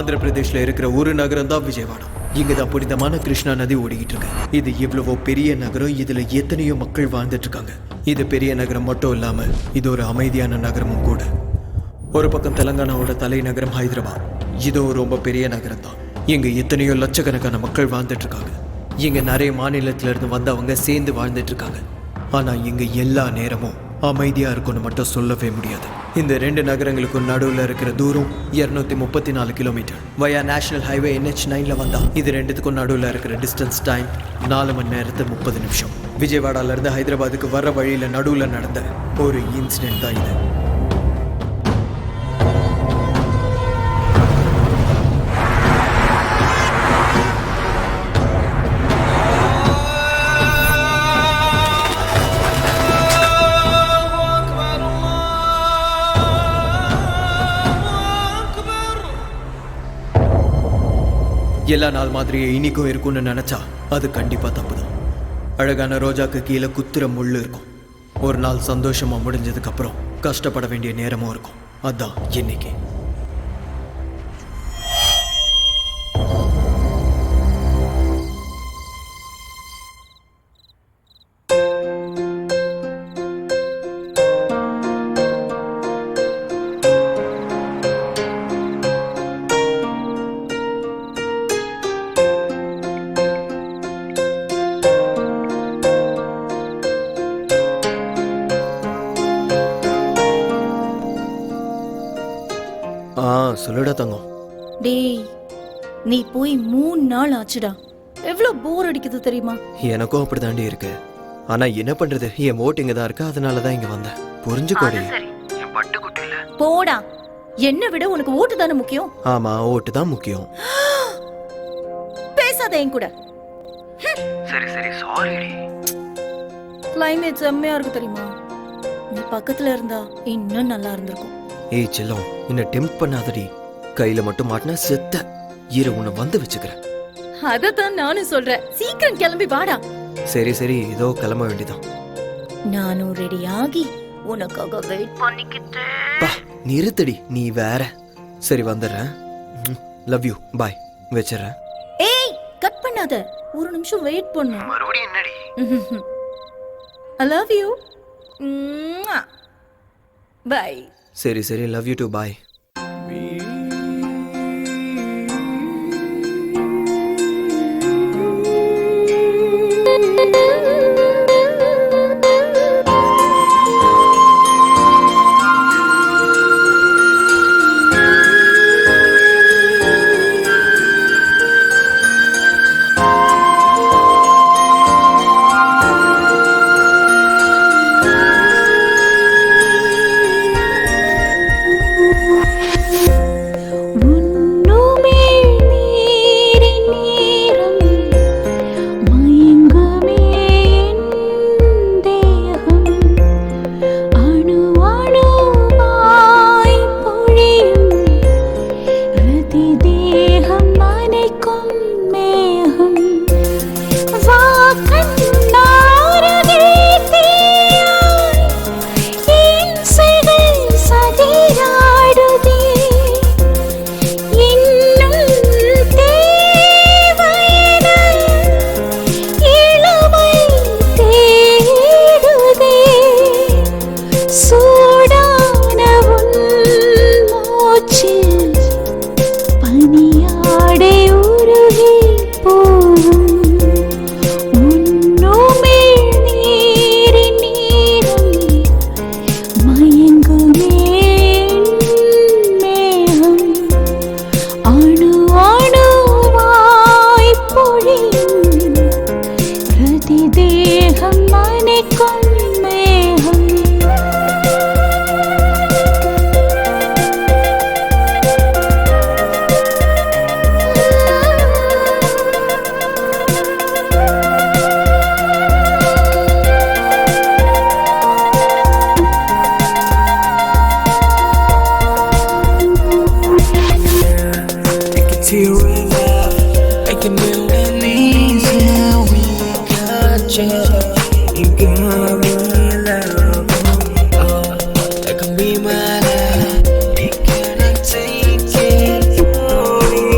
ஆந்திர பிரதேஷ்ல இருக்கிற ஒரு நகரம் தான் விஜயவாடா. இங்கதான் புனிதமான கிருஷ்ணா நதி ஓடிக்கிட்டு இருக்கு. இது இவ்வளவோ பெரிய நகரம், இதுல எத்தனையோ மக்கள் வாழ்ந்துட்டு இருக்காங்க. இது பெரிய நகரம் மட்டும் இல்லாம இது ஒரு அமைதியான நகரமும் கூட. ஒரு பக்கம் தெலங்கானாவோட தலைநகரம் ஹைதராபாத், இதுவும் ரொம்ப பெரிய நகரம் தான். இங்க எத்தனையோ லட்சக்கணக்கான மக்கள் வாழ்ந்துட்டு இருக்காங்க. இங்க நிறைய மாநிலத்தில இருந்து வந்தவங்க சேர்ந்து வாழ்ந்துட்டு இருக்காங்க. ஆனா இங்க எல்லா நேரமும் அமைதியா இருக்கும்னு மட்டும் சொல்லவே முடியாது. இந்த ரெண்டு நகரங்களுக்கும் நடுவில் இருக்கிற தூரம் 234 கிலோமீட்டர். வயா நேஷனல் ஹைவே NH9ல வந்தா இது ரெண்டுத்துக்கும் நடுவில் இருக்கிற டிஸ்டன்ஸ் டைம் 4 மணி நேரத்து 30 நிமிஷம். விஜயவாடால இருந்து ஹைதராபாத்துக்கு வர்ற வழியில நடுவில் நடந்த ஒரு இன்சிடென்ட் தான் இது. எல்லா நாள் மாதிரியே இன்னைக்கும் இருக்கும்னு நினைச்சா அது கண்டிப்பா தப்புதான். அழகான ரோஜாக்கு கீழே குத்துற முள்ளு இருக்கும். ஒரு நாள் சந்தோஷமா முடிஞ்சதுக்கு அப்புறம் கஷ்டப்பட வேண்டிய நேரமும் இருக்கும். அதான் இன்னைக்கு. சொல்லுடா தங்கம். டேய், நீ போய் 3 நாள் ஆச்சுடா. எவ்வளவு போர் அடிக்குது தெரியுமா? எனக்கும் அப்படிதாண்டி இருக்கு. ஆனா என்ன பண்றது, என் ஓட்டு இங்க தான் இருக்கு, அதனாலதான் இங்க வந்தேன். புரிஞ்சுக்கோடி. போடா, என்ன விட உனக்கு ஓட்டு தானே முக்கியம். ஆமா, ஓட்டு தான் முக்கியம். பேசாத என் கூட. சரி சரி, சாரிடி. கிளைமேட் செம்மையா இருக்கு தெரியுமா? நீ பக்கத்துல இருந்தா இன்னும் நல்லா இருந்திருக்கும். ஏய் செல்லம், என்ன டெம்ப்ட் பண்ணாதடி. கையில மட்டும் மாட்டினா செத்த. இரு, உன்னை வந்து வச்சுக்கிறேன். அததான் நானும் சொல்றேன், சீக்கிரம் கிளம்பி வாடா. சரி சரி, இதோ கிளம்ப வேண்டியதான். நானும் ரெடி ஆகி உனக்காக வெயிட் பண்ணிக்கிட்டேன். நிறுத்தடி, நீ வேற. சரி வந்துடுறேன். லவ் யூ, பாய். வச்சிடறேன். ஏய், கட் பண்ணாத, ஒரு நிமிஷம் வெயிட் பண்ணு. மறுபடியும் என்னடி? I love you. Bye. சரி சரி, love you to, bye. That can be my life. It cannot take it for you.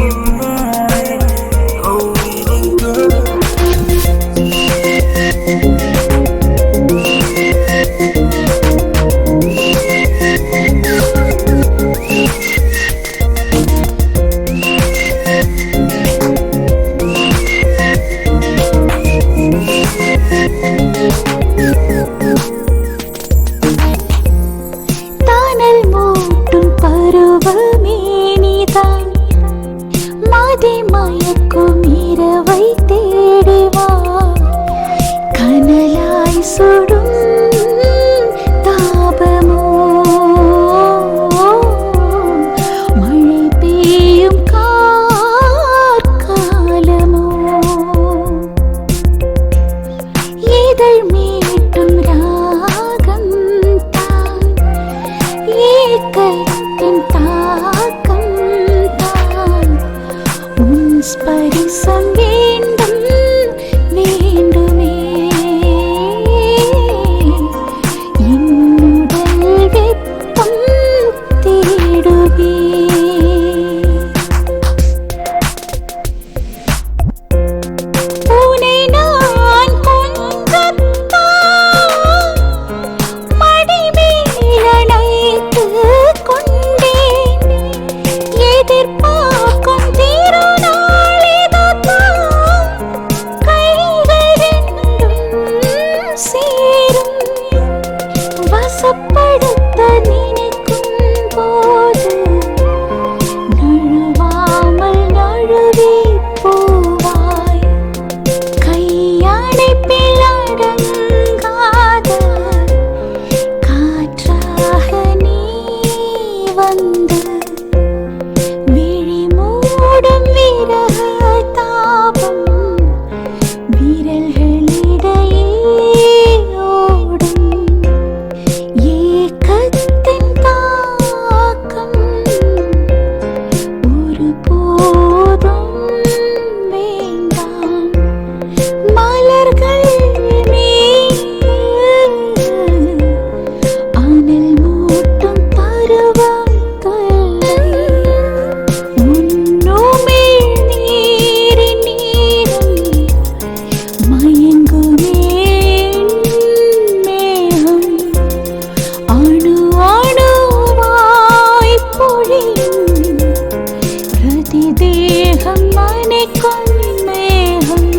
சுடும் தாபமோ மழை பெய்யும் கார்காலமோ இதழ் மீட்டும் ராகம் தான் ஏக்கத்தின் தாக்கம் தான் உன் ஸ்பரிசம் வேண்டும் வேண்டுமே என்னுடல் வெப்பம் தேடுவே உனை நான் கொஞ்சத்தான் மடிமேல் அணைத்துக் கொண்டேன் எதிர்பார்க்கும் திருநாள் இதுதான் கைகள் ரெண்டும் சேரும் வசப்படுத்த நினைக்கும் போது நழுவாமல் நழுவி போவாய் கையணைப்பில் அடங்காத காற்றாக நீ வந்து விழி மூடும் விரக தாபம் விரல்களிடையே ஓடும் ஏக்கத்தின் தாக்கம் ஒருபோதும் வேண்டாம் மலர்கள் மேல் அனல் மூட்டும் பருவம் தொல்லை உன்னுமிழ் நீரின் நீரம் மயங்குமே மேகம் அணு அணுவாய் பொழியும் பிரதி தேகம் அணைக்கும் மேகம்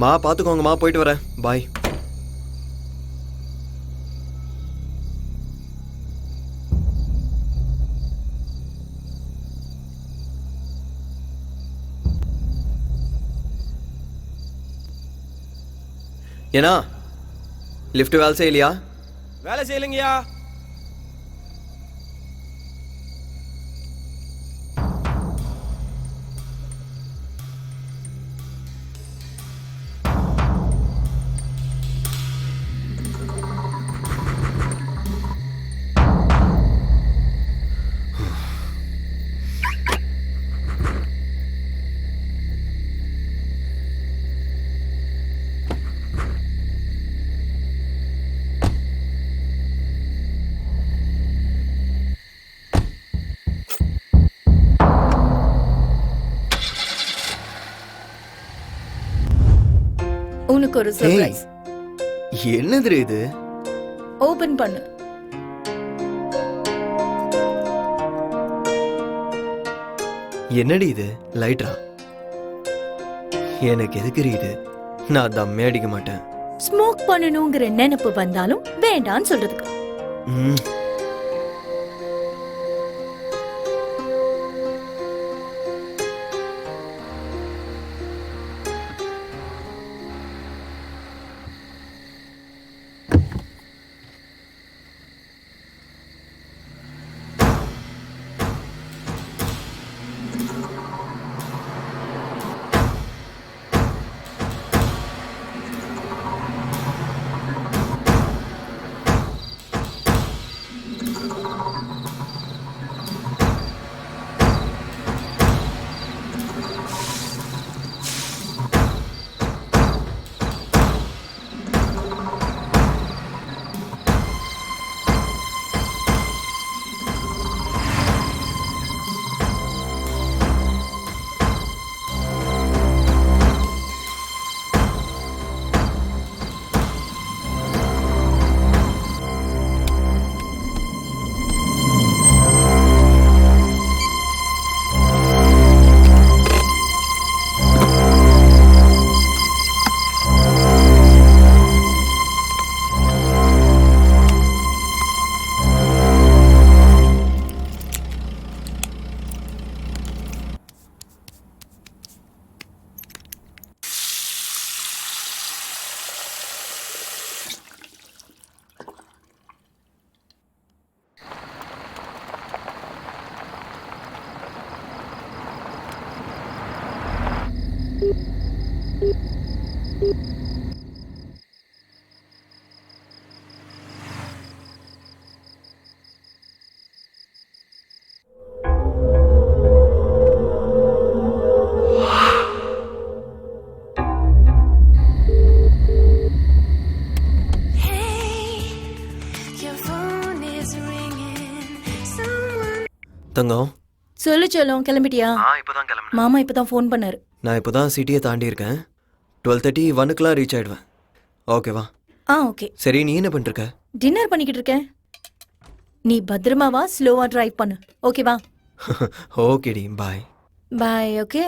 மா பார்த்துக்கோங்கம்மா, போயிட்டு வரேன். பாய். ஏன்னா லிஃப்ட் வேலை செய்யலையா? வேலை செய்யலைங்கய்யா. உனக்கு ஒரு சர்ப்ரைஸ். என்னது இது? ஓபன் பண்ணு. என்னடி இது? லைட்டரா? எனக்கு எதுக்கு இது? நான் தம்மே அடிக்க மாட்டேன். ஸ்மோக் பண்ணணுங்கிற நினைப்பு வந்தாலும் வேண்டான்னு சொல்றதுக்கு. ம். தங்கம் சொல்லு செல்லம், கிளம்பிட்டியா? இப்போதான் கிளம்புனேன். மாமா இப்பதான் ஃபோன் பண்ணாரு. நான் இப்போ தான் சிட்டியை தாண்டி இருக்கேன். 12:30 1 ரீச் ஆயிடுவேன். ஓகேவா? ஓகே. சரி, நீ என்ன பண்ணிருக்க? டின்னர் பண்ணிக்கிட்டு இருக்கேன். நீ பத்திரமா வா, ஸ்லோவா டிரைவ் பண்ணு. ஓகேவா? ஓகேடி, பாய். பாய். ஓகே.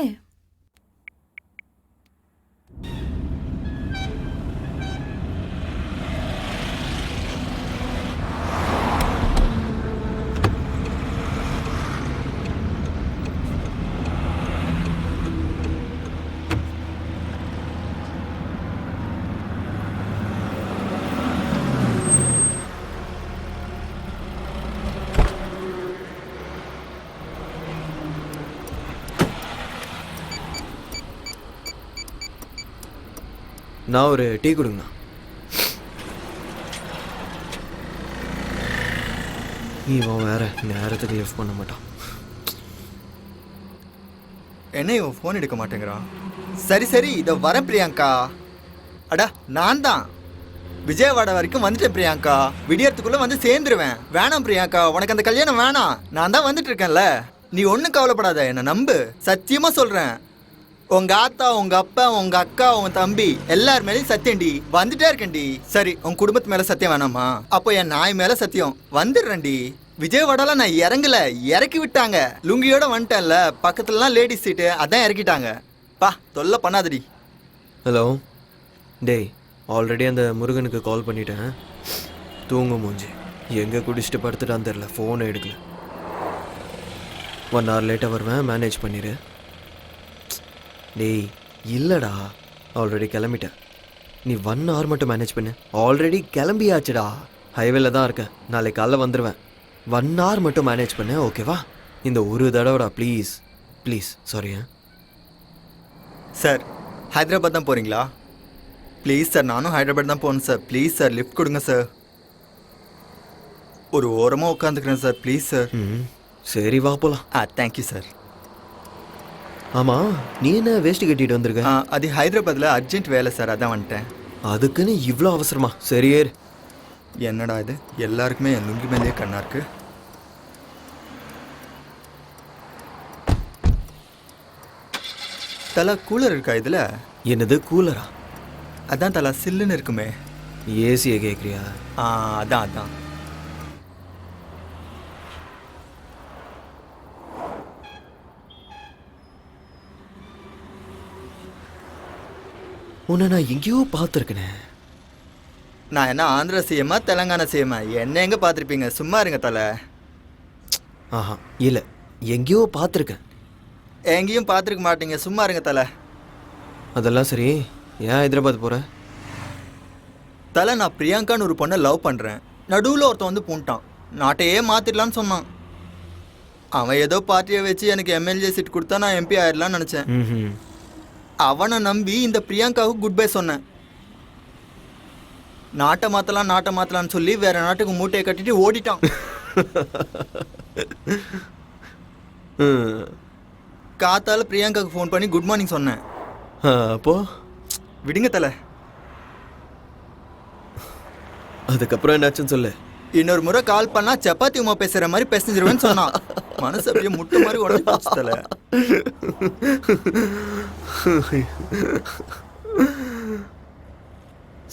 நான் ஒரு டீ கொடுங்கண்ணா. இவன் வேற நேரத்துக்கு லிஃப்ட் பண்ண மாட்டான். என்ன இவன் ஃபோன் எடுக்க மாட்டேங்கிறான்? சரி சரி, இதை வரேன் பிரியாங்கா. அடா நான் தான் விஜயவாடா வரைக்கும் வந்துட்டேன் பிரியாங்கா. விடியறதுக்குள்ள வந்து சேர்ந்துருவேன். வேணாம் பிரியாங்கா, உனக்கு அந்த கல்யாணம் வேணாம். நான் தான் வந்துட்டு இருக்கேன்ல, நீ ஒன்றும் கவலைப்படாத, என்னை நம்பு. சத்தியமா சொல்றேன், உங்க ஆத்தா, உங்க அப்பா, உங்க அக்கா, உங்க தம்பி எல்லார் மேலேயும் சத்தியம்டி, வந்துட்டே இருக்கேன்டி. சரி, உங்க குடும்பத்து மேல சத்தியம் வேணாமா? அப்போ என் நாய் மேல சத்தியம், வந்துடுறேன்டி. விஜயவாடால நான் இறங்கல, இறக்கி விட்டாங்க. லுங்கியோட வந்துட்டேன்ல, பக்கத்துலலாம் லேடிஸ் சீட்டு, அதான் இறக்கிட்டாங்க. பா தொல்லை பண்ணாதடி. ஹலோ டேய், ஆல்ரெடி அந்த முருகனுக்கு கால் பண்ணிட்டேன். தூங்க மூஞ்சி எங்கே குடிச்சிட்டு படுத்துட்டான்னு தெரில, ஃபோனை எடுக்கல. 1 hour லேட்டாக வருவேன், மேனேஜ் பண்ணிடு. டேய் இல்லைடா, ஆல்ரெடி கிளம்பிட்டேன். நீ 1 hour மட்டும் மேனேஜ் பண்ணு. ஆல்ரெடி கிளம்பியாச்சுடா, ஹைவேல தான் இருக்கேன். நாளைக்கு காலைல வந்துடுவேன். 1 hour மட்டும் மேனேஜ் பண்ணு, ஓகேவா? இந்த ஒரு தடவைடா, please please. Sorry. Sir, Hyderabad தான் போகிறீங்களா? ப்ளீஸ் சார், நானும் ஹைதராபாத் தான் போகணும் சார். ப்ளீஸ் சார், லிஃப்ட் கொடுங்க சார். ஒரு ஓரமாக உட்காந்துக்கிறேன் சார், ப்ளீஸ் சார். சரி வா போலாம். Thank you sir. ஆமாம், நீ என்ன வேஷ்டி கட்டிட்டு வந்திருக்க? அது ஹைதராபாத்தில் அர்ஜென்ட் வேலை சார், அதான் வந்துட்டேன். அதுக்குன்னு இவ்வளோ அவசரமா? சரி ஏறு. என்னடா இது, எல்லாருக்குமே என் லுங்கி மேலேயே கண்ணா இருக்கு. தலா கூலர் இருக்கா இதில்? என்னது கூலரா? அதான் தலா சில்லுன்னு இருக்குமே. ஏசியை கேட்குறியா? அதான் அதான். உன்னை நான் எங்கேயோ பார்த்துருக்கேனே. நான் என்ன ஆந்திரா சிஎம்மா தெலங்கானா சிஎம்மா? என்ன எங்கே பார்த்துருப்பீங்க, சும்மா இருங்க தலை. ஆஹா இல்லை, எங்கேயோ பார்த்துருக்கேன். எங்கேயும் பார்த்துருக்க மாட்டீங்க, சும்மா இருங்க தலை. அதெல்லாம் சரி, ஏன் ஹைதராபாத் போகிற? தலை, நான் பிரியாங்கான்னு ஒரு பொண்ணை லவ் பண்ணுறேன். நடுவில் ஒருத்தன் வந்து பூண்டான், நாட்டையே மாற்றிடலான்னு சொன்னான். அவன் ஏதோ பார்ட்டியை வச்சு எனக்கு எம்எல்ஏ சீட் கொடுத்தா நான் எம்பி ஆயிடலான்னு நினச்சேன். அவனை நம்பி இந்த பிரியாங்காவுக்கு குட் பை சொன்னேன். நாட்டை மாற்றலான்னு சொல்லி வேற நாட்டுக்கு மூட்டையை கட்டிட்டு ஓடிட்டான். காத்தால பிரியாங்காவுக்கு ஃபோன் பண்ணி குட் மார்னிங் சொன்னேன். அப்போ விடுங்க தலை. அதுக்கப்புறம் என்னாச்சுன்னு சொல்லு. இன்னொரு முறை கால் பண்ணா சப்பாத்தி உமா பேசுற மாதிரி பேசிஞ்சிருவேன்னு சொன்னான். மனசு அப்படியே முட்டை மாதிரி உடஞ்சி போச்சு தலை.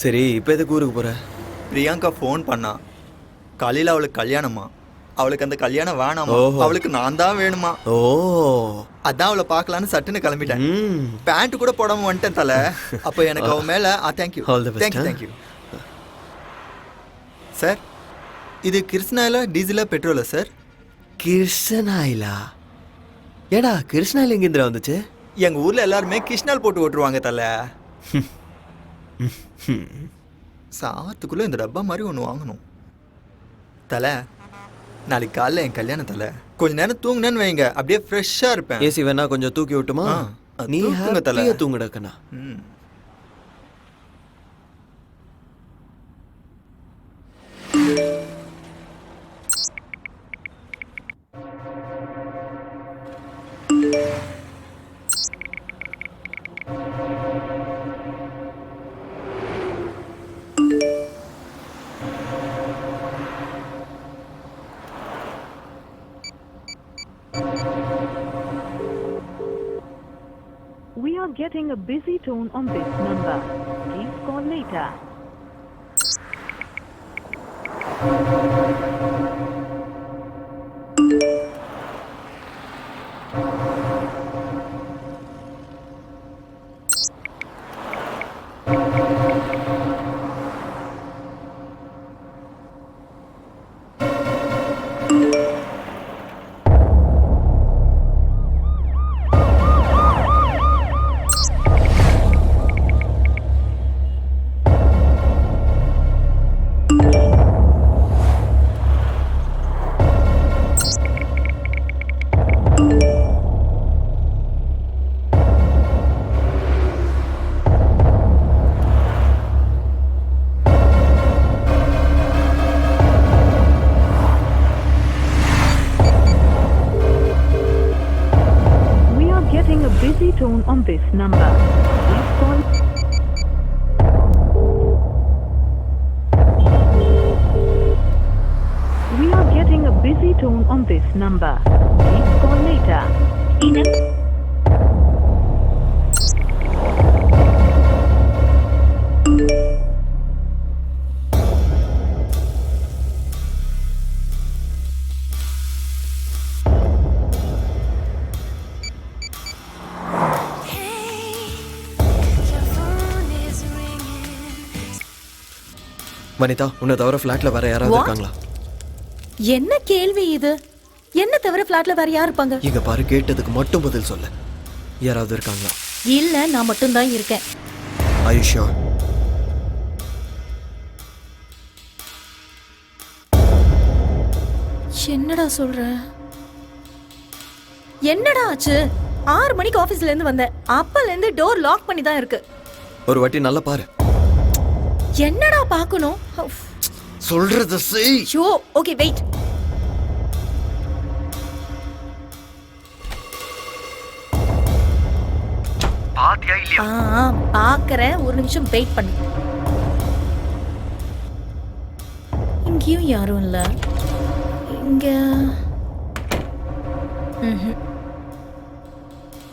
சரி, இப்போ எதுக்கு ஊருக்கு போற? பிரியாங்கா ஃபோன் பண்ணா, காலையில் அவளுக்கு கல்யாணமா. அவளுக்கு அந்த கல்யாணம் வேணாமா, அவளுக்கு நான் தான் வேணுமா. ஓ, அதான் அவளை பார்க்கலான்னு சட்டுன்னு கிளம்பிட்டேன். பேண்ட் கூட போடாம வந்துட்டேன் தலை. அப்போ எனக்கு அவன் மேலே தேங்க்யூ தேங்க்யூ. சார், இது கிருஷ்ணாயிலா டீசலா பெட்ரோலா சார்? கிருஷ்ணாயிலா? ஏடா கிருஷ்ணாயில் எங்கேந்திரா வந்துச்சு? எங்கள் ஊரில் எல்லாருமே கிருஷ்ணால் போட்டு ஓட்டுருவாங்க தலை. சாத்துக்குள்ளே இந்த டப்பா மாதிரி ஒன்று வாங்கணும் தலை. நாளைக்கு காலைல என் கல்யாணம் தலை. கொஞ்ச நேரம் தூங்குனேன்னு வைங்க, அப்படியே ஃப்ரெஷ்ஷாக இருப்பேன். ஏசி வேணா கொஞ்சம் தூக்கி விட்டுமா? நீ தலை தூங்குடக்கண்ணா. are getting a busy tone on this number. Please call later. Busy tone on this number. Please call. We are getting a busy tone on this number. Please call later. Vanitha, உன்னை தவிர ஃப்ளாட்ல வேற யாராவது What? இருக்காங்களா? என்ன கேள்வி இது? என்ன தவிர ஃபிளாட்ல வேற யார் இருப்பாங்க? இங்க பாரு, கேட்டதுக்கு மட்டும் பதில் சொல்லு. யாராவது இருக்காங்களா? இல்ல, நான் மட்டும் தான் இருக்கேன். Are you sure? என்னடா சொல்ற? என்னடா ஆச்சு? 6 மணிக்கு ஆபீஸ்ல இருந்து வந்தேன். அப்பல இருந்து டோர் லாக் பண்ணி தான் இருக்கு. ஒரு வாட்டி நல்லா பாரு. என்னடா பார்க்கணும்? சொல்றது செய். Show, okay wait. பாத்தியா இல்லையா? பார்க்கறேன், ஒரு நிமிஷம் வெயிட் பண்ணு. இங்கேயும் யாரும் இல்ல. இங்க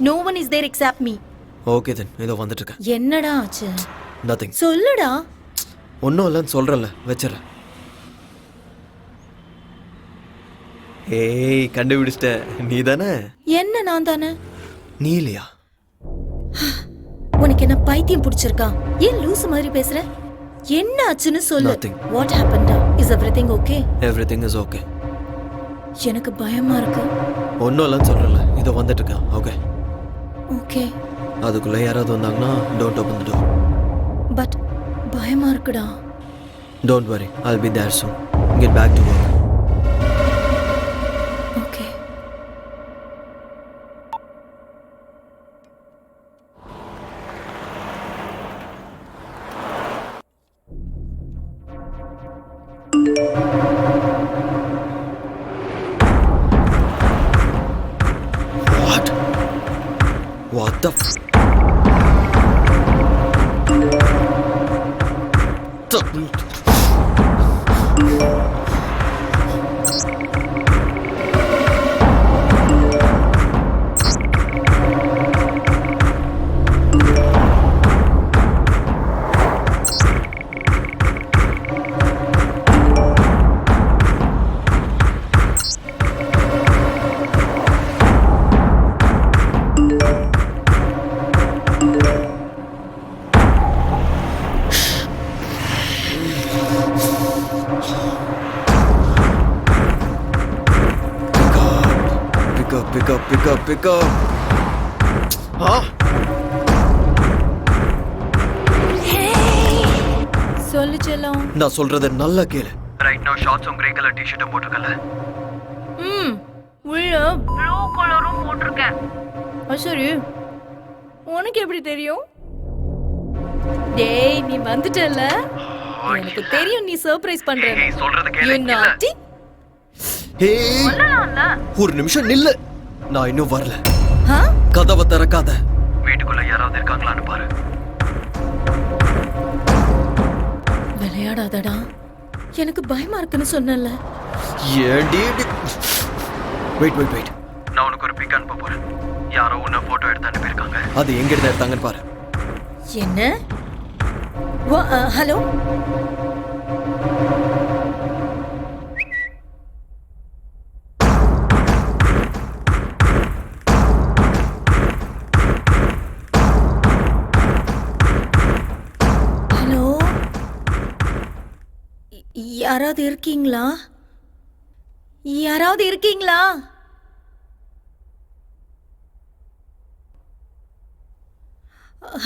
No one is there except me. Okay then, இதோ வந்துட்டு இருக்கேன். என்னடா ஆச்சு? நதிங். சொல்லுடா. ஒன்றும் இல்லைன்னு சொல்கிறேன்ல, வச்சிடறேன். ஏய், கண்டுபிடிச்சிட்ட. நீ தானே? என்ன நான் தானே? நீ இல்லையா? உனக்கு என்ன பைத்தியம் பிடிச்சிருக்கா? ஏன் லூசு மாதிரி பேசுற? என்ன ஆச்சுன்னு சொல்லு. Nothing. What happened? Is everything okay? Everything is okay. எனக்கு பயமா இருக்கு. ஒன்றும் இல்லைன்னு சொல்கிறேன்ல, இதோ வந்துட்டு இருக்கேன். Okay okay. அதுக்குள்ளே யாராவது வந்தாங்கன்னா don't open the door. But பயமா இருக்குடா. Don't worry, I'll be there soon. Get back to work. Okay. What the f... Pick up. சொல்லு செல்லம். நான் சொல்றத நல்லா கேளு. Right now ஷார்ட்ஸும் grey colour டி-ஷர்ட்டும் போட்டுக்கல. உள்ள ப்ளூ கலரும் போட்டிருக்கேன். சரி, உனக்கு எப்படி தெரியும்? டேய், நீ வந்துட்டல. எனக்கு தெரியும் நீ சர்ப்ரைஸ் பண்ற. நீ சொல்றத கேளு. நாட்டி. ஹேய், ஒரு நிமிஷம் நில்லு. நான் இன்னும் வரல. கதவை திறக்காத. வீட்டுக்குள்ள யாராவது இருக்காங்களான்னு பாரு. விளையாடாதடா. எனக்கு பயமா இருக்குன்னு சொன்னல. ஏண்டி? வெயிட். நான் உனக்கு ஒரு பிக் அனுப்ப போறேன். யாரோ உன்னை போட்டோ எடுத்து அனுப்பியிருக்காங்க. இருக்காங்க. அது எங்க இருந்து எடுத்தாங்கன்னு பாரு. என்ன? ஹலோ, ஹலோ, யாராவது இருக்கீங்களா? யாராவது இருக்கீங்களா?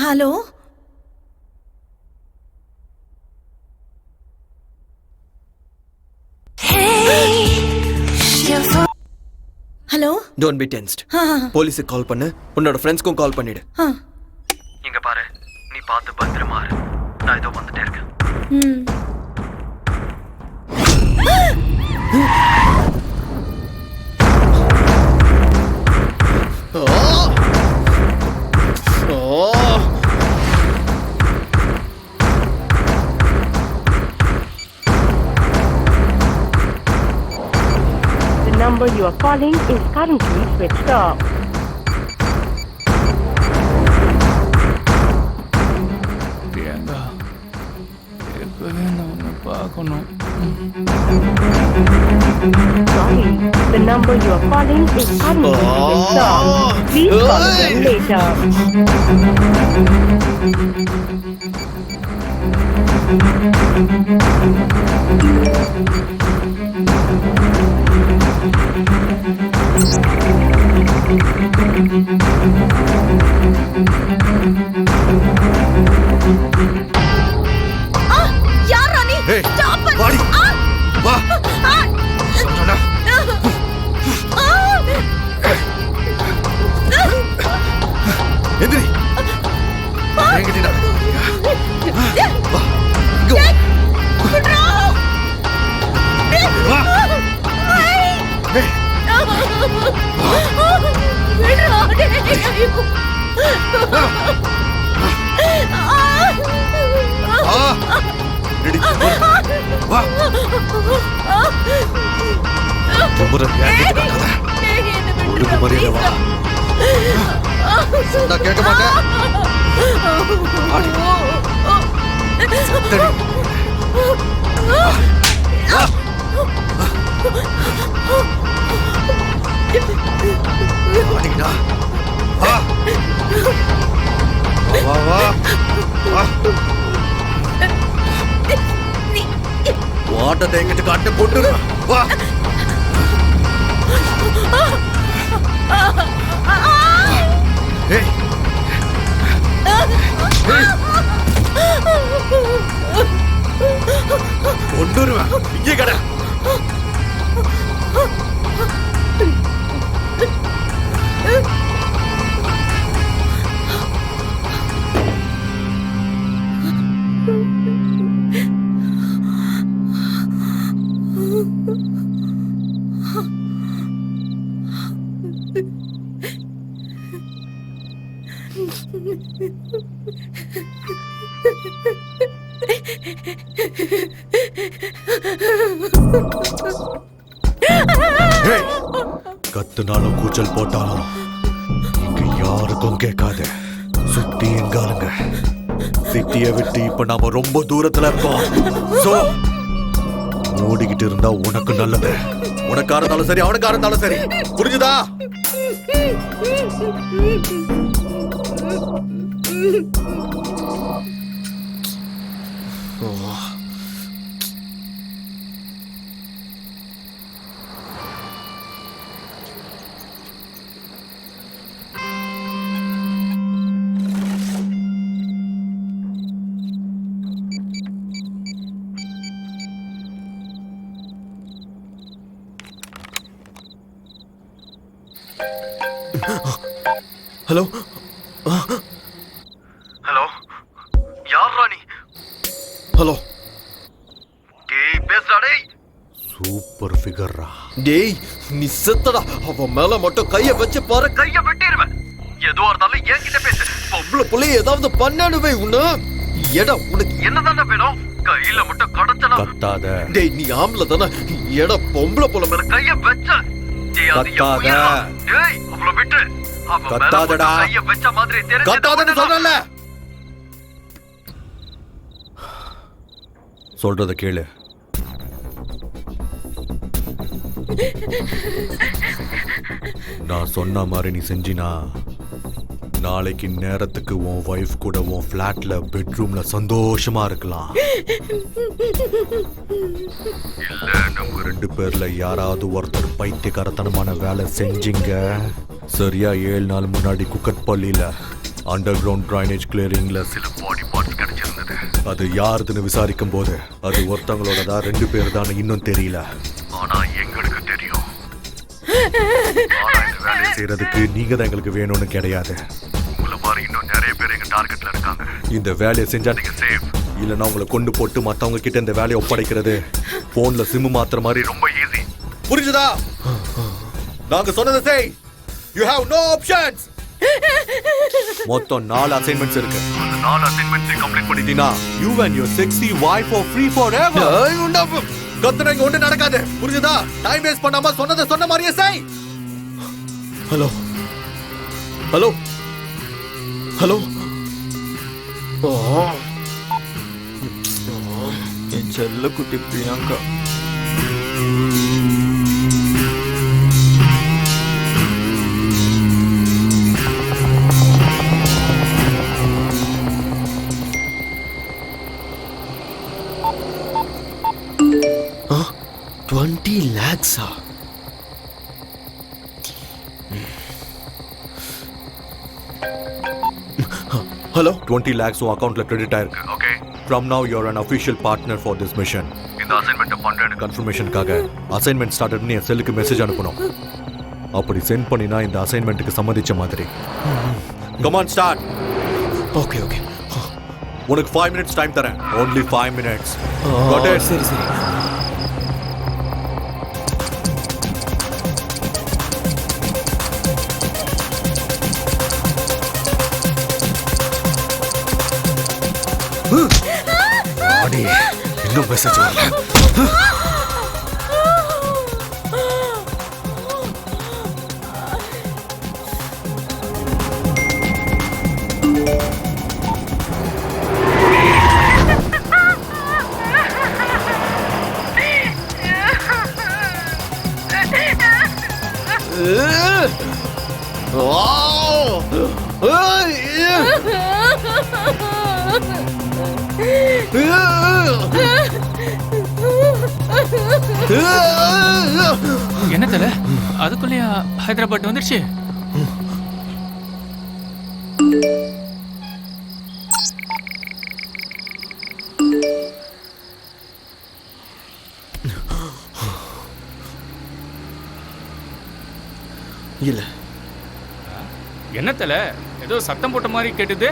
Hello, hello. Don't be tensed. போலீஸுக்கு கால் பண்ணு, உன்னோட ஃப்ரெண்ட்ஸ்க்கும் கால் பண்ணிடு. இங்க பாரு, நீ பார்த்து பத்திரமா இரு. நான் இதோ வந்துட்டே இருக்கேன். The number you are calling is currently switched off. Priyanka, எப்பவே நான் உன்னை பார்க்கணும். Sorry, the number you are calling is currently switched off. Please call again later. யாரா நீ? ஏய், Stop it. வாடி. வா. சொன்னடா. எந்திரி. என்கிட்ட நடக்க. வா. இங்க வா. வா. ஏய். ரெடி. வா. குமுறன் என்கிட்ட நடக்காத. ஒழுங்கு மரியாதை வா. சொன்னா கேட்க மாட்டேன். ஆடி. சத்தடி. வா. வா. ஆடிடா. வா. வா வா வா. வாட்டத்தை எங்கிட்ட காட்டு போட்டுரு. வா. ஏய். கொண்டுருவேன். இங்கே கடை. கத்துனாலும் கூச்சல் போட்டாலும் இங்க யாருக்கும் கேட்காது. சுத்தி எங்காலுங்க. சிட்டியை விட்டு இப்ப நாம ரொம்ப தூரத்துல இருக்கோம். சோ ஓடிக்கிட்டு இருந்தா உனக்கு நல்லது. உனக்கா இருந்தாலும் சரி, அவனுக்கா இருந்தாலும் சரி. புரிஞ்சுதா? ஹலோ ஹலோ, யார் ராணி? ஹலோ. டேய் பேசுடா டேய். சூப்பர் ஃபிகர்ரா. டேய் நீ செத்தடா. அவன் மேல மட்டும் கைய வச்சு பாரு, கைய வெட்டிடுவேன். எதுவா இருந்தாலும் என்கிட்ட பேசு. பொம்பளை புள்ளை ஏதாவது பண்ணணுவே உன்ன. எடா உனக்கு என்னதானே வேணும்? கையில மட்டும் கடச்சனா கத்தாத. டேய் நீ ஆம்பளை தானே. எடா பொம்பளை புள்ள மேல கைய வச்ச. டேய் அது டேய் அவள விட்டு. கத்தாதடா, கத்தாதன்னு சொல்றல. சொல்றத கேளு. நான் சொன்ன மாதிரி நீ செஞ்சினா நாளைக்கு நேரத்துக்கு உன் வைஃப் கூட உன் ஃபிளாட்ல பெட்ரூம்ல சந்தோஷமா இருக்கலாம். இல்ல நம்ம 2 பேர்ல யாராவது ஒருத்தர் பைத்தியக்காரத்தனமான வேலை செஞ்சீங்க. சரியா 7 நாள் முன்னாடி குக்கட்பள்ளியில அண்டர் கிரவுண்ட் ட்ரைனேஜ் கிளியரிங்ல சில பாடி பார்ட்ஸ் கிடைச்சிருந்தது. அது யாருதுன்னு விசாரிக்கும் போது அது ஒருத்தவங்களோட தான் 2 பேர் தான் இன்னும் தெரியல. ஆனா எங்களுக்கு தெரியும். வேலையை செய்யறதுக்கு நீங்க தான் எங்களுக்கு வேணும்னு கிடையாது. உங்களை மாதிரி இன்னும் நிறைய பேர் எங்க டார்கெட்ல இருக்காங்க. இந்த வேலையை செஞ்சா நீங்க சேஃப். இல்லைன்னா உங்களை கொண்டு போட்டு மத்தவங்க கிட்ட இந்த வேலையை ஒப்படைக்கிறது போன்ல சிம் மாத்துற மாதிரி ரொம்ப ஈஸி. புரிஞ்சுதா? நாங்க சொன்னதை செய். You have no options. மொத்தம் 4 அசைன்மெண்ட்ஸ் இருக்கு. அந்த 4 அசைன்மெண்ட்ஸ் கம்ப்ளீட் பண்ணிட்டீனா you and your sexy wife are free forever. கத்துனா இங்க ஒண்ணு நடக்காது. புரிஞ்சுதா? டைம் வேஸ்ட் பண்ணாம சொன்னதை சொன்ன மாதிரியே செய். Hello hello hello. என் செல்ல குட்டி பிரியங்கா. $20 lakhs. Hello? 20 lakhs உன் அக்கவுண்ட்ல கிரெடிட் ஆயிருக்கு. Okay. From now you're an official partner for this mission. இந்த அசைன்மென்ட் பண்றேன் கன்ஃபர்மேஷனுக்காக அசைன்மென்ட் ஸ்டார்டட்னு என் செல்லுக்கு மெசேஜ் அனுப்பணும். அப்படி சென்ட் பண்ணினா இந்த அசைன்மென்ட்டுக்கு சம்மதிச்ச மாதிரி. Come on start. Okay okay. உனக்கு 5 minutes டைம் தரேன். Only 5 minutes. Got it? சரி சரி. இன்னும் மெசேஜ் வரல. என்ன தல அதுக்குள்ளேயா ஹைதராபாத் வந்துருச்சு? இல்ல. என்ன தல ஏதோ சத்தம் போட்ட மாதிரி கேட்டுது.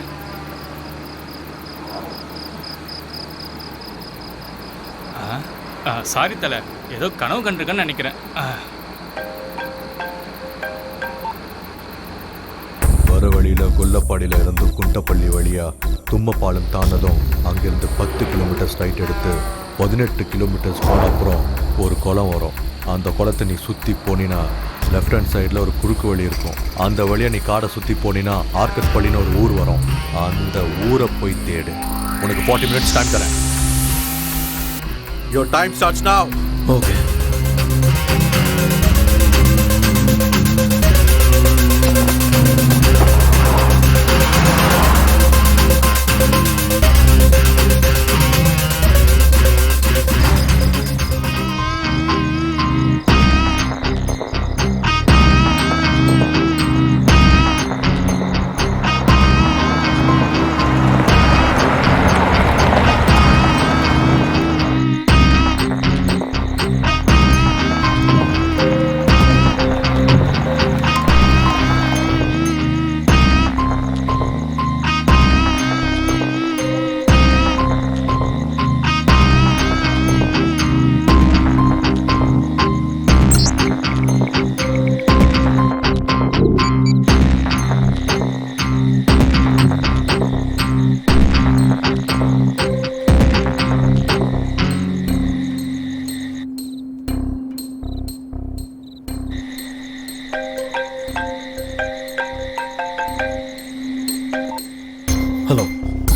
சாரி தல, ஏதோ கனவு கண்டிருக்கேன்னு நினைக்கிறேன். வர வழியில கொல்லப்பாடியில இருந்து குண்டப்பள்ளி வழியா தும்மப்பாலம் தாண்டதும் அங்கிருந்து 10 கிலோமீட்டர் ஸ்ட்ரைட் எடுத்து 18 கிலோமீட்டர்ஸ் போன அப்புறம் ஒரு குளம் வரும். அந்த குளத்தை நீ சுற்றி போனினா லெஃப்ட் ஹேண்ட் சைடில் ஒரு குறுக்கு வழி இருக்கும். அந்த வழியை நீ காடை சுற்றி போனினா ஆர்கஸ்பள்ளின்னு ஒரு ஊர் வரும். அந்த ஊரை போய் தேடு. உனக்கு 40 minutes டைம் தரேன். Your time starts now. Okay.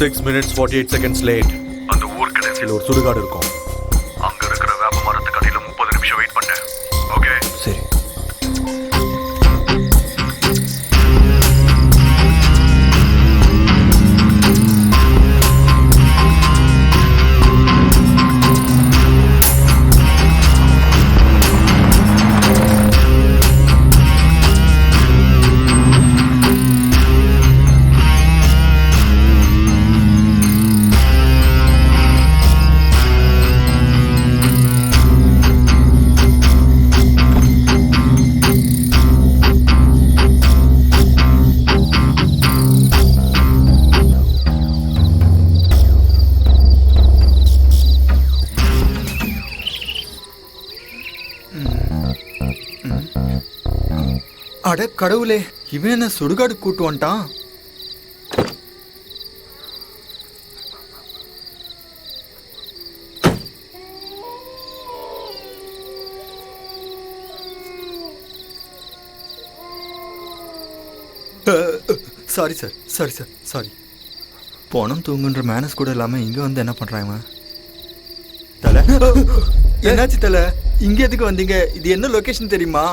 6 minutes 48 seconds late. அந்த ஊர் கடைசியில் ஒரு சுடுகாடு இருக்கும். அங்க இருக்கிற வேப்ப மரத்துக்கு அடியில 30 நிமிஷம் வெயிட் பண்ணு. ஓகே? சரி. அட கடவுளே, இவன் என்ன சுடுகாடு கூட்டு வந்துட்டான்? Sorry sir, sorry sir, sorry. பணம் தூங்குன்ற மேனஸ் கூட இல்லாமல் இங்கே வந்து என்ன பண்ணுறாங்க? தலை என்னாச்சு தலை? இங்கே எதுக்கு வந்தீங்க? இது என்ன லொக்கேஷன் தெரியுமா?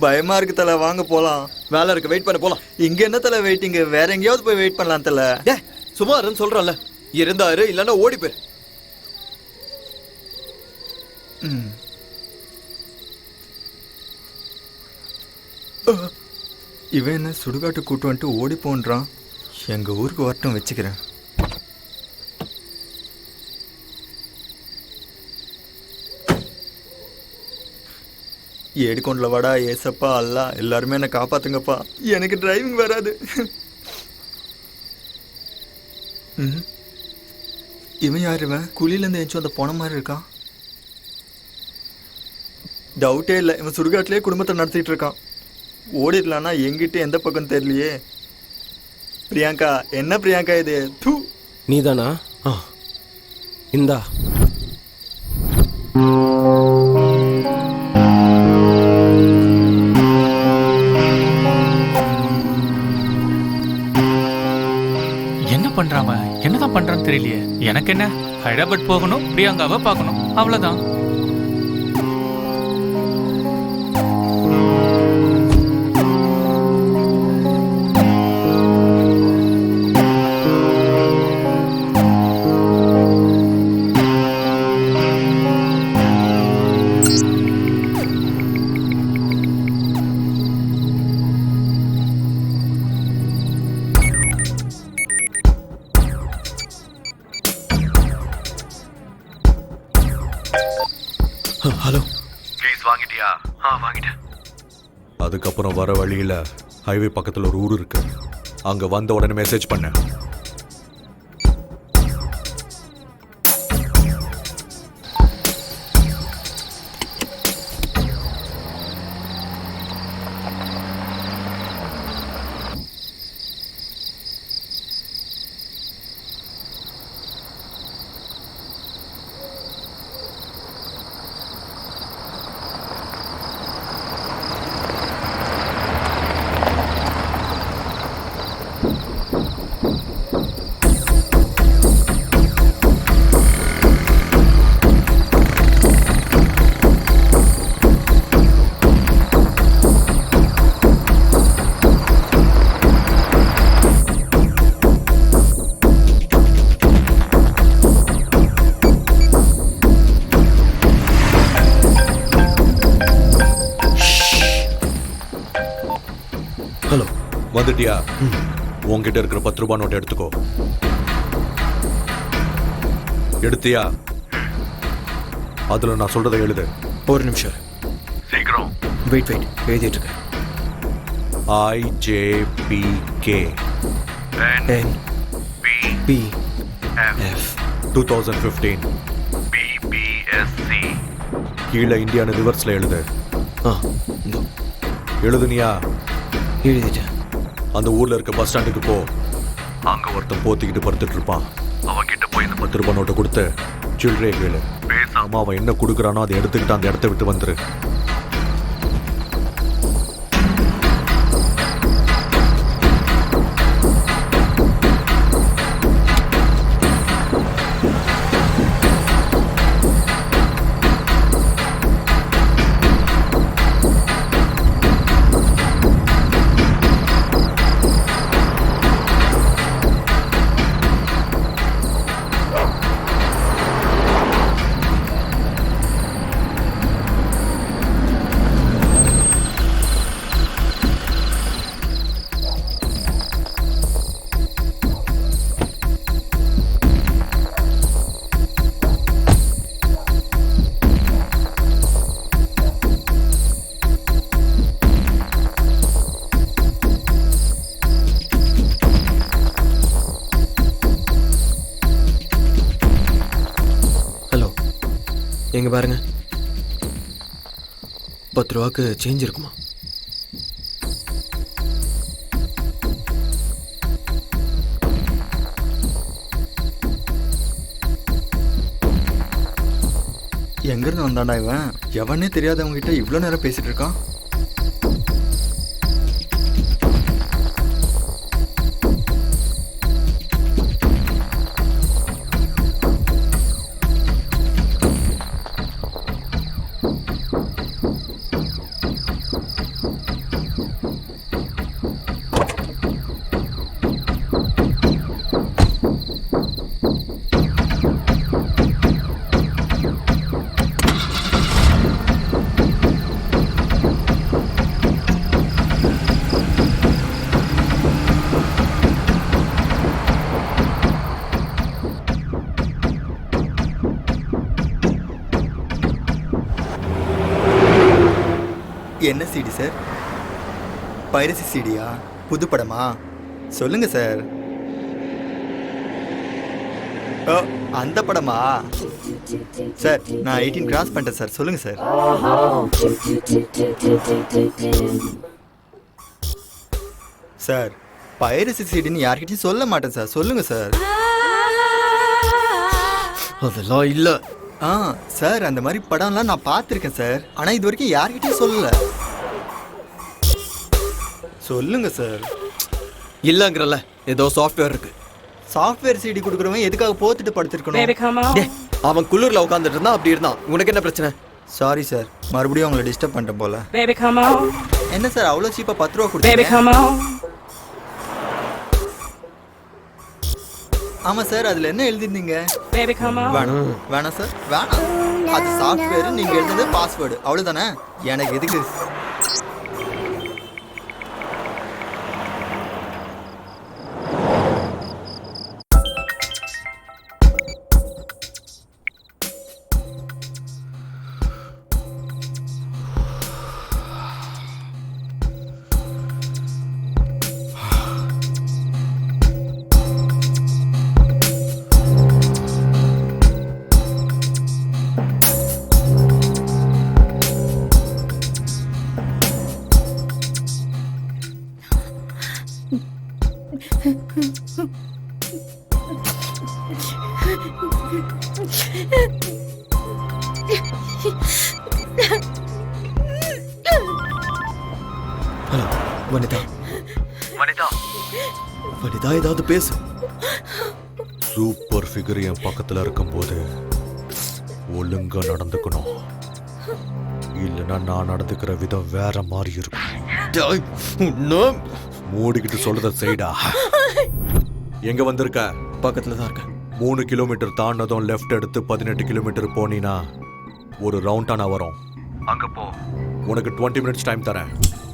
பயமா இருக்கு தலை, வாங்க போலாம். வேலை இருக்கு, வெயிட் பண்ண போலாம். இங்க என்ன தலை வெயிட்டிங்க? வேற எங்கேயாவது போய் வெயிட் பண்ணலாம் தலை. சும்மா இருன்னு சொல்றேன்ல. இருந்தாரு, இல்லைன்னா ஓடி போயிரு. இவன் என்ன சுடுகாட்டு கூட்டு வந்துட்டு ஓடி போன்றான். எங்க ஊருக்கு வரட்டும், வச்சுக்கிறேன். ஏடுகொண்டல வாடா ஏசப்பா அல்லா, எல்லாருமே என்னை காப்பாத்துங்கப்பா. எனக்கு டிரைவிங் வராது. இவன் யார்? இவன் குழியிலேருந்து எஞ்சும் அந்த போன மாதிரி இருக்கான். டவுட்டே இல்லை, இவன் சுடுகாட்டிலே குடும்பத்தை நடத்திட்டு இருக்கான். ஓடிடலான்னா எங்கிட்ட எந்த பக்கம் தெரியலையே. பிரியங்கா, என்ன பிரியங்கா இது? தூ, நீதானா? இந்தா. என்ன பண்றாம, என்னதான் பண்றான்னு தெரியலையே. எனக்கு என்ன, ஹைதராபாத் போகணும், பிரியங்காவை பார்க்கணும், அவ்வளவுதான். ஹலோ, ப்ளீஸ் வாங்கிட்டியா? வாங்கிட்டேன். அதுக்கப்புறம் வர வழியில ஹைவே பக்கத்துல ஒரு ஊர் இருக்கு. அங்க வந்த உடனே மெசேஜ் பண்ண. ஹலோ, வந்துட்டியா? உங்ககிட்ட இருக்கிற 10 ரூபாய் நோட்டை எடுத்துக்கோ. எடுத்தியா? அதுல நான் சொல்றதை எழுது. ஒரு நிமிஷம் சீக்கிரம். வெயிட் எழுதிட்டு இருக்கேன். IJPK NPF 2015 BBSC. கீழே இந்தியான்னு ரிவர்ஸ்ல எழுது. இதோ எழுதுனியா? எழுதிட்டேன். அந்த ஊர்ல இருக்க பஸ் ஸ்டாண்டுக்கு போ. அங்க ஒருத்தன் போத்திக்கிட்டு படுத்துட்டு இருப்பான். அவன் கிட்ட போய் இந்த 10 ரூபாய் நோட்டை கொடுத்து சில்லறையை கேளு. பேசாம அவன் என்ன கொடுக்குறானோ அதை எடுத்துக்கிட்டு அந்த இடத்த விட்டு வந்துரு. எங்க பாருங்க, 10 ரூபாய்க்கு சேஞ்ச் இருக்குமா? எங்கேருந்து வந்தாண்டா இவன்? எவனே தெரியாதவங்க கிட்ட இவ்வளோ நேரம் பேசிட்டு இருக்கான். என்ன சிடி சார்? பைரசி சிடியா? புது படமா? சொல்லுங்க சார். ஓ, அந்த படமா? சார் நான் 18 கிராஸ் பண்ணிட்டேன் சார். சொல்லுங்க சார். சார் பைரசி சிடின்னு யார்கிட்டயும் சொல்ல மாட்டேன் சார். சொல்லுங்க சார். அதெல்லாம் இல்ல. சார் அந்த மாதிரி படம்லாம் நான் பார்த்துருக்கேன் சார். ஆனால் இது வரைக்கும் யார்கிட்டயும் சொல்லல. சொல்லுங்க சார். இல்லங்கிறல்ல, ஏதோ சாஃப்ட்வேர் இருக்கு. சாஃப்ட்வேர் சிடி கொடுக்குறவன் எதுக்காக போத்துட்டு படுத்திருக்கணும்? டேய், அவன் குளிர்ல உட்காந்துட்டு இருந்தான், அப்படி இருந்தான். உனக்கு என்ன பிரச்சனை? சாரி சார், மறுபடியும் உங்களை டிஸ்டர்ப் பண்ணிட்டேன் போல. Baby, come on. என்ன சார் அவ்வளோ சீப்பாக 10 ரூபா Baby, கொடுத்தீங்க? come on. ஆமாம் சார், அதில் என்ன எழுதிருந்தீங்க? Baby, come on. வேணாம் சார், வேணாம். அது சாஃப்ட்வேர், நீங்கள் எழுதுனது பாஸ்வேர்டு, அவ்வளோதானே. எனக்கு எதுக்கு? ஹலோ வனிதா. வனிதா, வனிதா, ஏதாவது பேசு. சூப்பர் ஃபிகர் என் பக்கத்துல இருக்கும்போது ஒழுங்கா நடந்துக்கணும். இல்லைன்னா நான் நடந்துக்கிற விதம் வேற மாதிரி இருக்கும். டேய், இன்னும் மூடிக்கிட்டு சொல்றத செய்டா. எங்க வந்திருக்க? பக்கத்துல தான் இருக்கேன். 3 கிலோமீட்டர் தாண்டதும் லெஃப்ட் எடுத்து 18 கிலோமீட்டர் போனீனா ஒரு ரவுண்டானா வரும். அங்க போ. உனக்கு 20 மினிட்ஸ் டைம் தரேன்.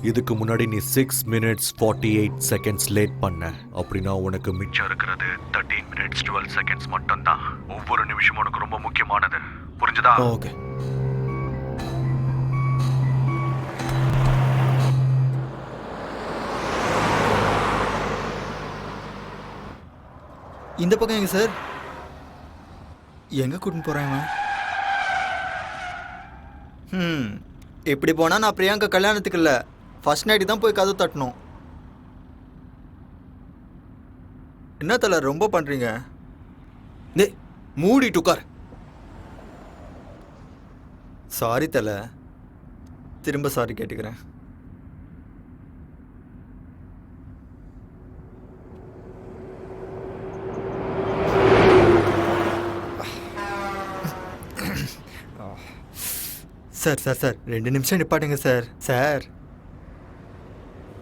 இதுக்கு முன்னாடி நீ 6 minutes 48 seconds லேட் பண்ண அப்படின்னா உனக்கு மிச்சம் இருக்கிறது 13 minutes 12 seconds மட்டும்தான். ஒவ்வொரு நிமிஷமும் உனக்கு ரொம்ப முக்கியமானது. புரிஞ்சுதா? ஓகே. இந்த பக்கம் எங்க சார்? எங்க கூட்டின்னு போறேன்? இப்படி போனா நான் பிரியங்கா கல்யாணத்துக்கு இல்லை, ஃபர்ஸ்ட் நைட்டு தான் போய் கதவு தட்டணும். என்ன தல ரொம்ப பண்றீங்க? டேய், மூடிட்டு உட்கார். சாரி தல, திரும்ப சாரி கேட்டுக்கிறேன். சார் சார் சார் 2 நிமிஷம் நிப்பாட்டுங்க sir. Sir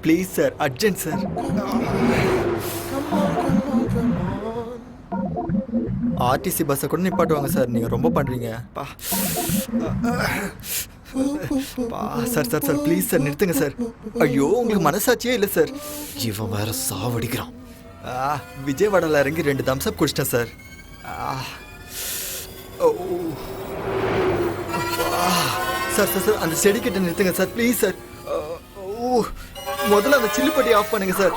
please sir, urgent sir. RTC பஸ்ஸை கூட நிப்பாட்டுவாங்க சார், நீங்கள் ரொம்ப பண்ணுறீங்க. Sir sir sir please sir நிறுத்துங்க சார். ஐயோ உங்களுக்கு மனசாட்சியே இல்லை சார். இவன் வேற சாவடிக்கிறான். விஜயவாடாவில் இறங்கி 2 தம்ஸ் அப் குடிச்சிட்டேன் சார். சார் சார் சார் அந்த செடி கிட்ட நிறுத்துங்க சார் ப்ளீஸ் சார். முதல்ல அந்த சில்லுப்பட்டி ஆஃப் பண்ணுங்க சார்.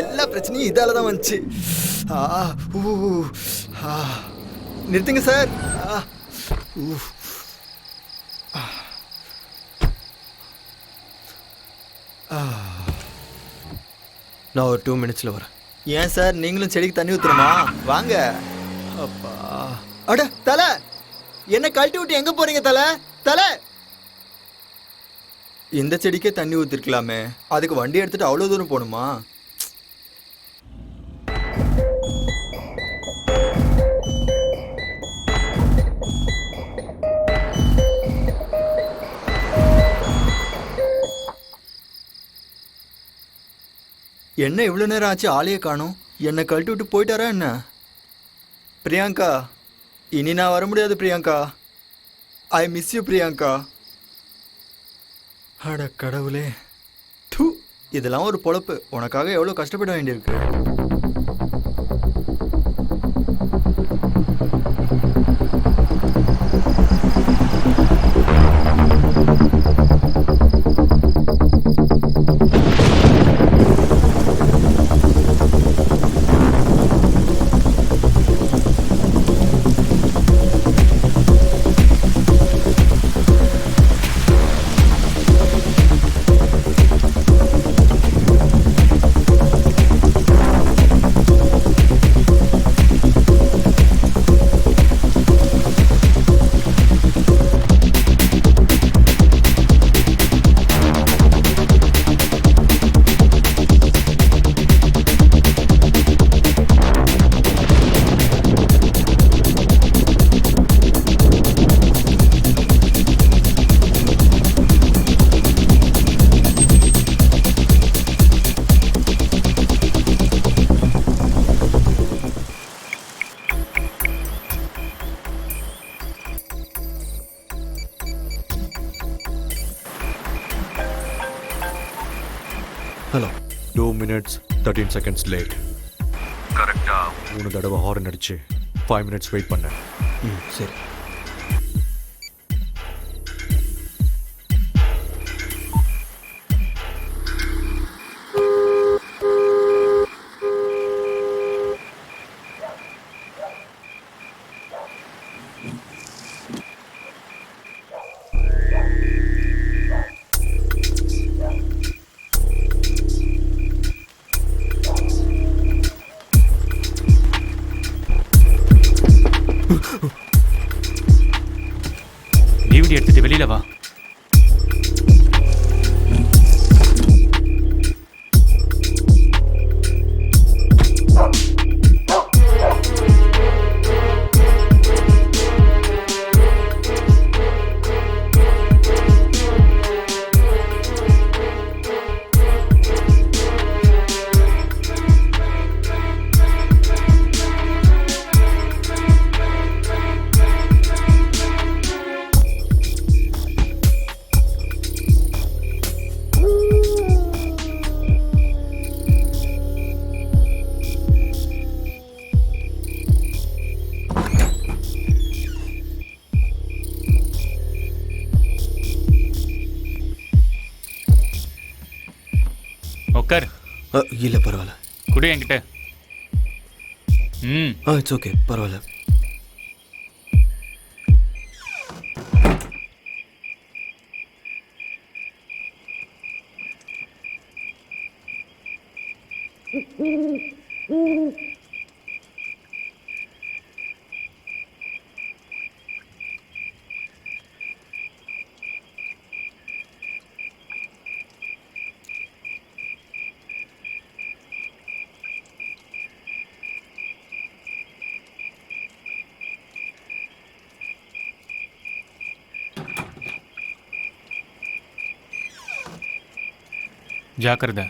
எல்லா பிரச்சனையும் இதால தான் வந்துச்சு. நிறுத்துங்க சார். நான் ஒரு 2 மினிட்ஸில் வரேன். ஏன் சார் நீங்களும் செடிக்கு தண்ணி ஊற்றணுமா? வாங்க. அப்பா, அட தலை, என்ன கழட்டி விட்டு எங்கே போகிறீங்க தலை? தலை, இந்த செடிக்கே தண்ணி ஊற்றிருக்கலாமே, அதுக்கு வண்டி எடுத்துகிட்டு அவ்வளோ தூரம் போகணுமா? என்ன இவ்வளோ நேரம் ஆச்சு, ஆளையே காணோம். என்னை கழட்டி விட்டு போயிட்டாரா என்ன? பிரியங்கா, இனி நான் வர முடியாது Priyanka. I miss you Priyanka. அட கடவுளே, தூ, இதெல்லாம் ஒரு பொழப்பு. உனக்காக எவ்வளோ கஷ்டப்பட வேண்டியிருக்கு. ஹலோ. 2 minutes 13 seconds late. கரெக்டாக 3 தடவை ஹார்ன் அடிச்சு 5 minutes வெயிட் பண்ணேன். ம், சரி. டிவிடி எடுத்துட்டு வெளியில வா. உட்கார். இல்லை பரவாயில்ல. குடு என்கிட்ட. ம், இட்ஸ் ஓகே, பரவாயில்ல. ஜாக்கிரதை.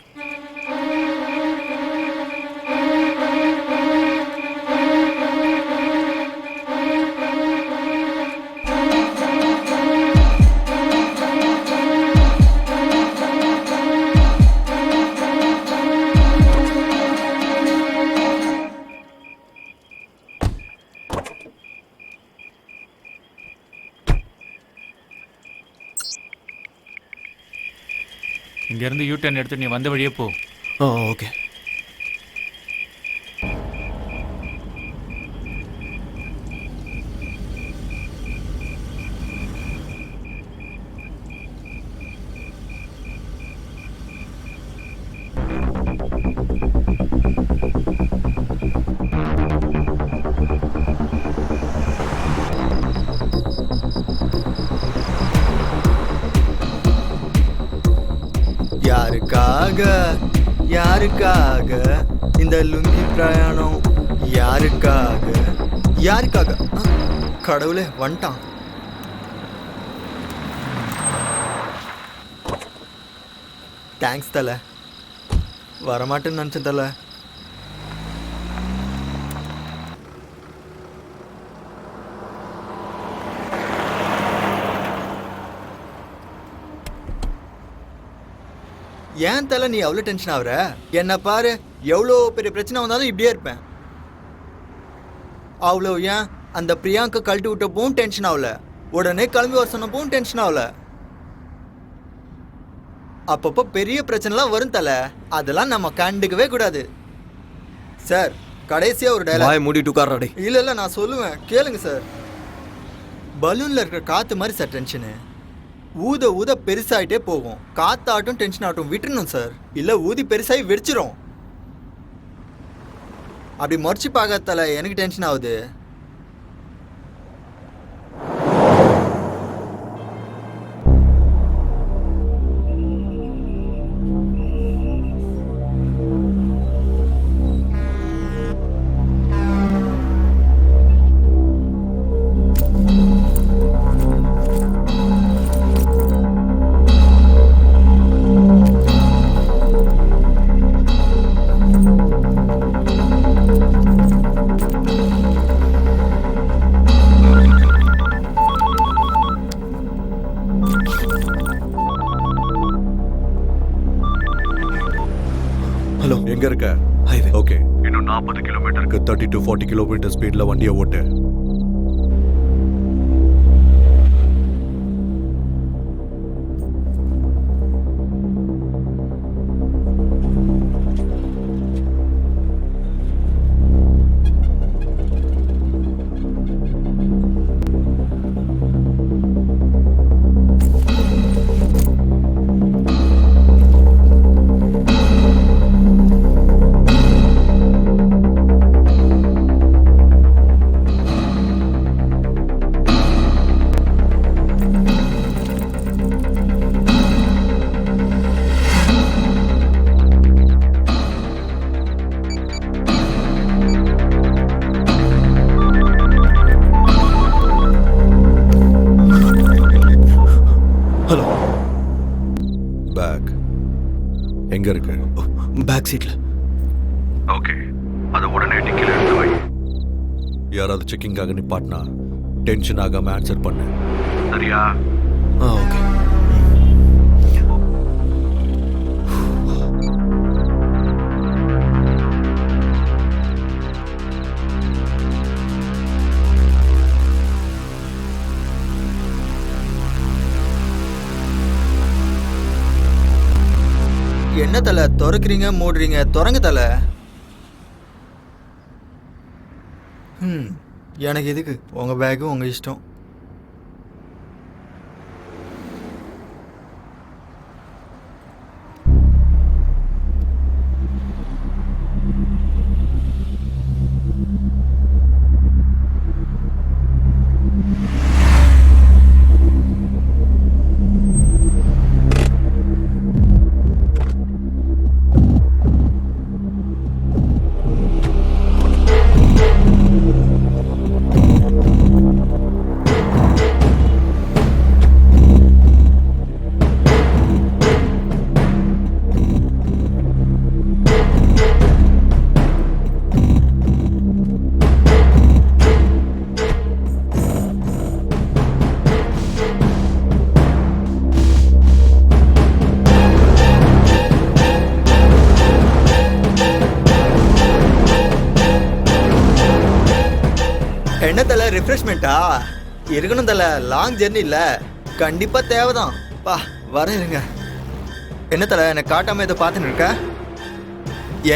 இங்கேருந்து யூ டர்ன் எடுத்து நீ வந்த வழியே போ. ஓகே. யாருக்காக இந்த லுங்கி பிரயாணம்? யாருக்காக யாருக்காக? கடவுளே வந்துட்டான். தேங்க்ஸ் தலை. வரமாட்டேன்னு நினச்சேன் தலை. ஏன் தலை நீ அவ்வளோ டென்ஷன் ஆகுற? என்ன பாரு, எவ்வளோ பெரிய பிரச்சனை வந்தாலும் இப்படியே இருப்பேன். அவ்வளோ ஏன் அந்த பிரியாங்கா கழட்டி விட்டப்பவும் டென்ஷன் ஆகல, உடனே கிளம்பி வர சொன்னப்பவும் டென்ஷன் ஆகல. அப்பப்போ பெரிய பிரச்சனைலாம் வரும் தலை, அதெல்லாம் நம்ம கண்டுக்கவே கூடாது. சார் கடைசியா ஒரு டைலாக். மூடிட்டு உட்கார்றாடே. இல்லை இல்லை நான் சொல்லுவேன் கேளுங்க சார். பலூனில் இருக்கிற காற்று மாதிரி சார் டென்ஷனு. ஊத ஊத பெருசாகிட்டே போகும். காத்தாட்டும் டென்ஷன் ஆகட்டும் விட்டுறணும் சார், இல்லை ஊதி பெருசாகி வெடிச்சிரும். அப்படி முறைச்சி பார்க்கறதால எனக்கு டென்ஷன் ஆகுது. ஹலோ, எங்க இருக்க? ஹைவே. ஓகே, இன்னும் 40 கிலோமீட்டருக்கு 30 to 40 கிலோமீட்டர் ஸ்பீட்ல வண்டியை ஓட்டு. ஹலோ, பேக் எங்க இருக்கு? பேக் சீட்ல. ஓகே, அதை உடனே டிக்கில எடுத்து வை. யாராவது செக்கிங்காக நிப்பாட்டினா டென்ஷன் ஆகாம ஆன்சர் பண்ணு, சரியா? ஓகே. என்ன தலை திறக்கிறீங்க மூடுறீங்க? திறங்க தலை. எனக்கு எதுக்கு உங்கள் பேக்கு, உங்கள் இஷ்டம். என்ன தலை ரிஃப்ரெஷ்மெண்ட்டா? இருக்கணும் தலை, லாங் ஜெர்னி இல்லை, கண்டிப்பாக தேவைதான். பா வர இருங்க. என்ன தலை எனக்கு காட்டாமல் இதை பார்த்துன்னு இருக்க?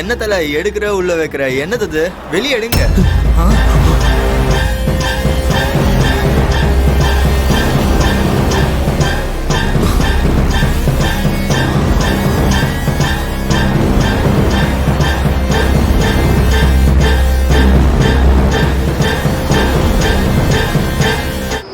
என்ன தலை எடுக்கிற உள்ள வைக்கிற? என்னது வெளியே எடுங்க.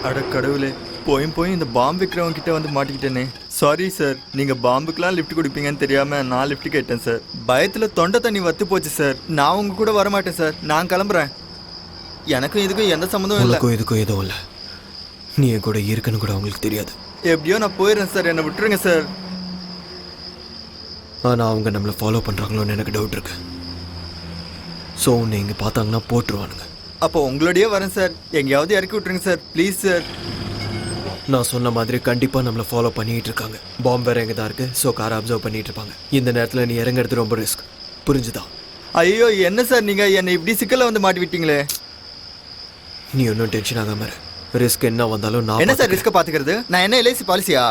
அட கடவுளே, போயும் நானும் இந்த பாம்பு விற்கிறவங்க கிட்ட வந்து மாட்டிக்கிட்டேனே. சாரி சார், நீங்கள் பாம்புக்கெலாம் லிஃப்ட் கொடுப்பீங்கன்னு தெரியாமல் நான் லிஃப்ட் கேட்டேன் சார். பயத்தில் தொண்டை தண்ணி வத்து போச்சு சார். நான் உங்கள் கூட வரமாட்டேன் சார், நான் கிளம்புறேன். எனக்கும் இதுக்கும் எந்த சம்மந்தமும் இல்லை. உனக்கும் இதுக்கும் எதுவும் இல்லை. நீ என் கூட இருக்குன்னு கூட அவங்களுக்கு தெரியாது. எப்படியோ நான் போயிடுறேன் சார், என்னை விட்டுருங்க சார். ஆனால் அவங்க நம்மளை ஃபாலோ பண்ணுறாங்களோன்னு எனக்கு டவுட் இருக்கு. ஸோ உன்னை இங்கே பார்த்தாங்கன்னா போட்டுருவானுங்க. அப்போ உங்களோடய வரேன் சார், எங்கேயாவது இறக்கி விட்டுருங்க சார், ப்ளீஸ் சார். நான் சொன்ன மாதிரி கண்டிப்பாக நம்மளை ஃபாலோ பண்ணிகிட்டு இருக்காங்க. பாம்பு வேறு எங்கே தான் இருக்குது. ஸோ காரை அப்சர்வ் பண்ணிகிட்டு இருப்பாங்க. இந்த நேரத்தில் நீ இறங்குறது ரொம்ப ரிஸ்க், புரிஞ்சுதா? ஐயோ என்ன சார் நீங்கள் என்னை இப்படி சிக்கலில் வந்து மாட்டி விட்டீங்களே. நீ ஒன்றும் டென்ஷன் ஆகாம இரு. ரிஸ்க் என்ன வந்தாலும் நான் என்ன சார் ரிஸ்க்கை பார்த்துக்கிறது? நான் என்ன எல்ஐசி பாலிசியா?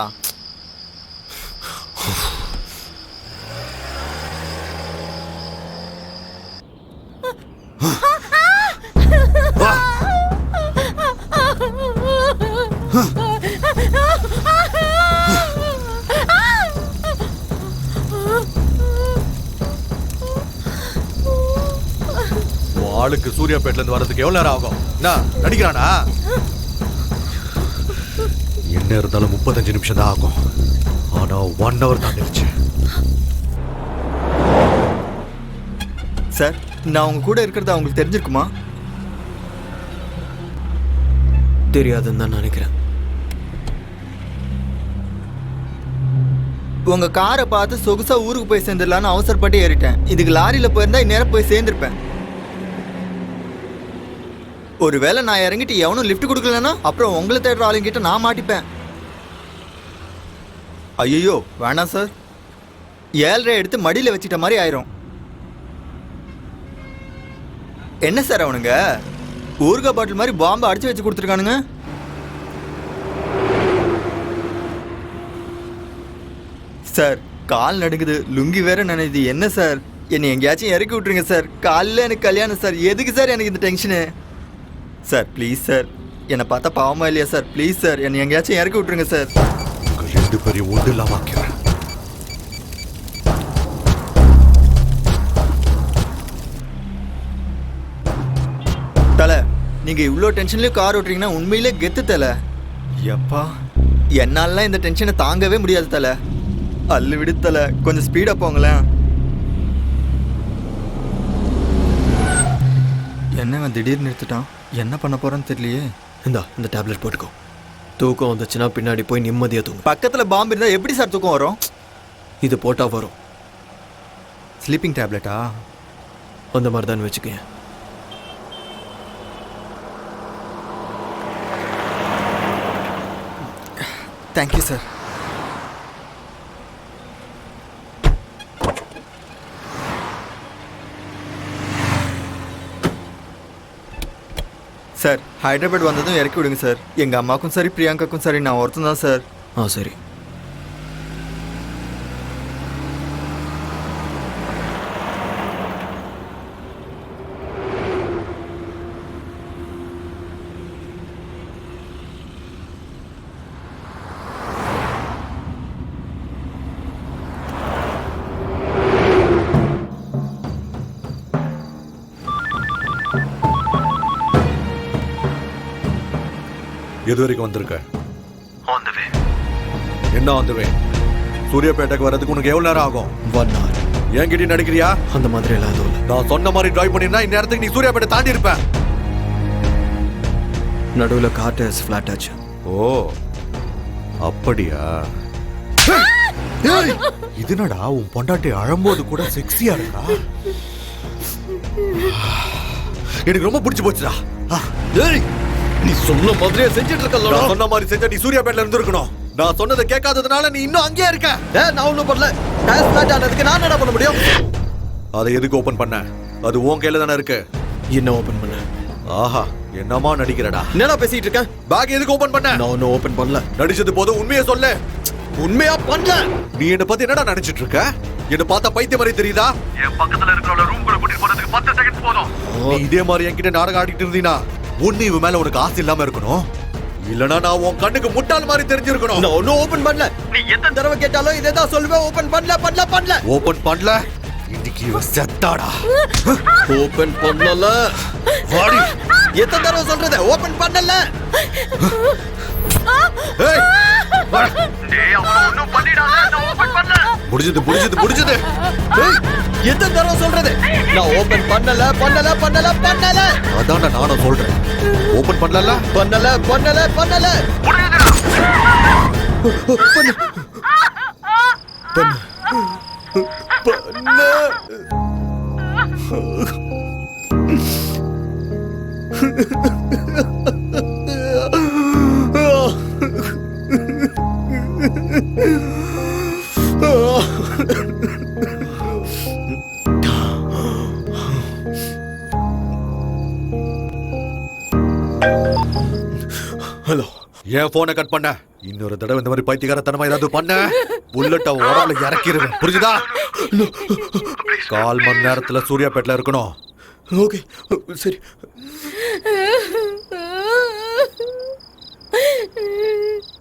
ஆளுக்கு சூர்யாபேட்ல இருந்து வரதுக்கு எவ்வளவு நேரம் ஆகும்? என்ன நடிக்கிறானா? என்ன இருந்தாலும் 35 நிமிஷம் தான் ஆகும். ஆனா 1 hour தான் நினைச்சு. சார், நான் உங்க கூட இருக்கிறது அவங்களுக்கு தெரிஞ்சிருக்குமா? தெரியாதுன்னு தான் நினைக்கிறேன். உங்க காரை பார்த்து சொகுசா ஊருக்கு போய் சேர்ந்துடலான்னு அவசரப்பட்டு ஏறிட்டேன். இதுக்கு லாரியில போயிருந்தா இந்நேரம் போய் சேர்ந்திருப்பேன். ஒருவேளை நான் இறங்கிட்டு எவனும் லிஃப்ட் கொடுக்கலன்னா அப்புறம் உங்களை தேடுற ஆளுங்கிட்ட நான் மாட்டிப்பேன். ஐயோ வேணாம் சார், 7.5 எடுத்து மடியில் வச்சுட்ட மாதிரி ஆயிரும். என்ன சார் அவனுங்க ஊறுகாய் பாட்டில் மாதிரி பாம்பை அடிச்சு வச்சு கொடுத்துருக்கானுங்க. சார் கால் நடுங்குது, லுங்கி வேற நினைது. என்ன சார், என்னை எங்கேயாச்சும் இறக்கி விட்டுருங்க சார். காலையில் எனக்கு கல்யாணம் சார். எதுக்கு சார் எனக்கு இந்த டென்ஷனு? சார் ப்ளீஸ் சார், என்னை பார்த்தா பாவமா இல்லையா சார்? ப்ளீஸ் சார், என்னை எங்கேயாச்சும் இறக்கி விட்டுருங்க சார். 2 பேரையும் ஒன்று இல்லாம ஆக்கிறேன். தலை, நீங்கள் இவ்வளோ டென்ஷன்லேயும் கார் ஓட்டுறீங்கன்னா உண்மையிலே கெத்து தலை. எப்பா என்னாலலாம் இந்த டென்ஷனை தாங்கவே முடியாது தலை. அல்லு விடு தலை, கொஞ்சம் ஸ்பீடாக போங்களேன். என்னங்க திடீர்னு நிறுத்திட்டான், என்ன பண்ண போகிறேன்னு தெரியலையே. இந்த டேப்லெட் போட்டுக்கோ. தூக்கம் வந்துச்சுன்னா பின்னாடி போய் நிம்மதியாக தூங்கும். பக்கத்தில் பாம்பு இருந்தால் எப்படி சார் தூக்கம் வரும்? இது போட்டால் வரும். ஸ்லீப்பிங் டேப்லெட்டா? அந்த மாதிரி தான் வச்சுக்கேன். Thank you sir. சார் ஹைதராபாத் வந்ததும் இறக்கி விடுங்க சார். எங்கள் அம்மாக்கும் சரி பிரியாங்காக்கும் சரி நான் ஒருத்தன் தான் சார். சரி. எது வரைக்கும் வந்திருக்க? என்ன வந்துவே? சூர்யாபேட்டைக்கு வர்றதுக்கு உனக்கு எவ்வளவு நேரம் ஆகும்? 1 hour. என்கிட்ட நடிக்கிறியா? அந்த மாதிரி எல்லாம் எதுவும் இல்லை. நான் சொன்ன மாதிரி டிரைவ் பண்ணிருந்தா இந்நேரத்துக்கு நீ சூர்யாபேட்டை தாண்டி இருப்ப. நடுவில் கார் டயர்ஸ் ஃப்ளாட் ஆச்சு. ஓ அப்படியா? இதுனடா உன் பொண்டாட்டி அழும்போது கூட செக்ஸியா இருக்கா? எனக்கு ரொம்ப பிடிச்சு போச்சுடா. நீ சொன்ன மாதிரியே செஞ்சுட்டு இருக்கல. நான் சொன்ன மாதிரி செஞ்சா நீ சூர்யாபேட்ல இருந்து இருக்கணும். நான் சொன்னதை கேட்காததுனால நீ இன்னும் அங்கேயே இருக்க. நான் ஒன்றும் பண்ணல. டயர் ஃப்ளாட் ஆனதுக்கு நான் என்ன பண்ண முடியும்? அதை எதுக்கு ஓபன் பண்ண? அது உன் கையில தானே இருக்கு. என்ன ஓபன் பண்ண? ஆஹா என்னமா நடிக்கிறடா? என்னடா பேசிட்டு இருக்க? பேக் எதுக்கு ஓபன் பண்ண? நான் ஒன்றும் ஓபன் பண்ணல. நடிச்சது போதும், உண்மையை சொல்லு. உண்மையா பண்ணல. நீ என்ன பத்தி என்னடா நினைச்சிட்டு இருக்க? என்ன பார்த்தா பைத்திய மாதிரி தெரியுதா? என் பக்கத்துல இருக்கிறவள ரூம்குள்ள கூட்டிட்டு போறதுக்கு 10 செகண்ட் போதும். நீ இதே மாதிரி என்கிட்ட நாடகம் ஆடிட்டு இருந்தீனா ஒண்ணு இவ மேல உனக்கு ஆசை இல்லாம இருக்கணும், இல்லனா நான் உன் கண்ணுக்கு முட்டாள் மாதிரி தெரிஞ்சிருக்கணும். நான் ஒன்றும் ஓபன் பண்ணல. நீ எத்தனை தடவை கேட்டாலும் இதே தான் சொல்லுவேன். ஓபன் பண்ணல. ஓபன் பண்ணல. இன்னைக்கு இவ செத்தாடா. ஓபன் பண்ணல. வாடி. எத்தனை தடவை சொல்றது ஓபன் பண்ணல ஏய், வாடா. முடிஞ்சது முடிஞ்சது முடிஞ்சது ஏய், எத்தனை தடவை சொல்றது நான் ஓபன் பண்ணல பண்ணல பண்ணல பண்ணல அதான்டா நானும் சொல்றேன் ஓபன் பண்ணல பண்ணல பண்ணல பண்ணல ஹலோ ஏன் போனை கட் பண்ண இன்னொரு தடவை இந்த மாதிரி பைத்தியக்காரத்தனமா ஏதாவது பண்ண புல்லட் அவன் உடம்புல இறக்கிடுவேன் புரிஞ்சுதா 1/4 மணி நேரத்துல சூர்யாபேட்ல இருக்கணும் ஓகே சரி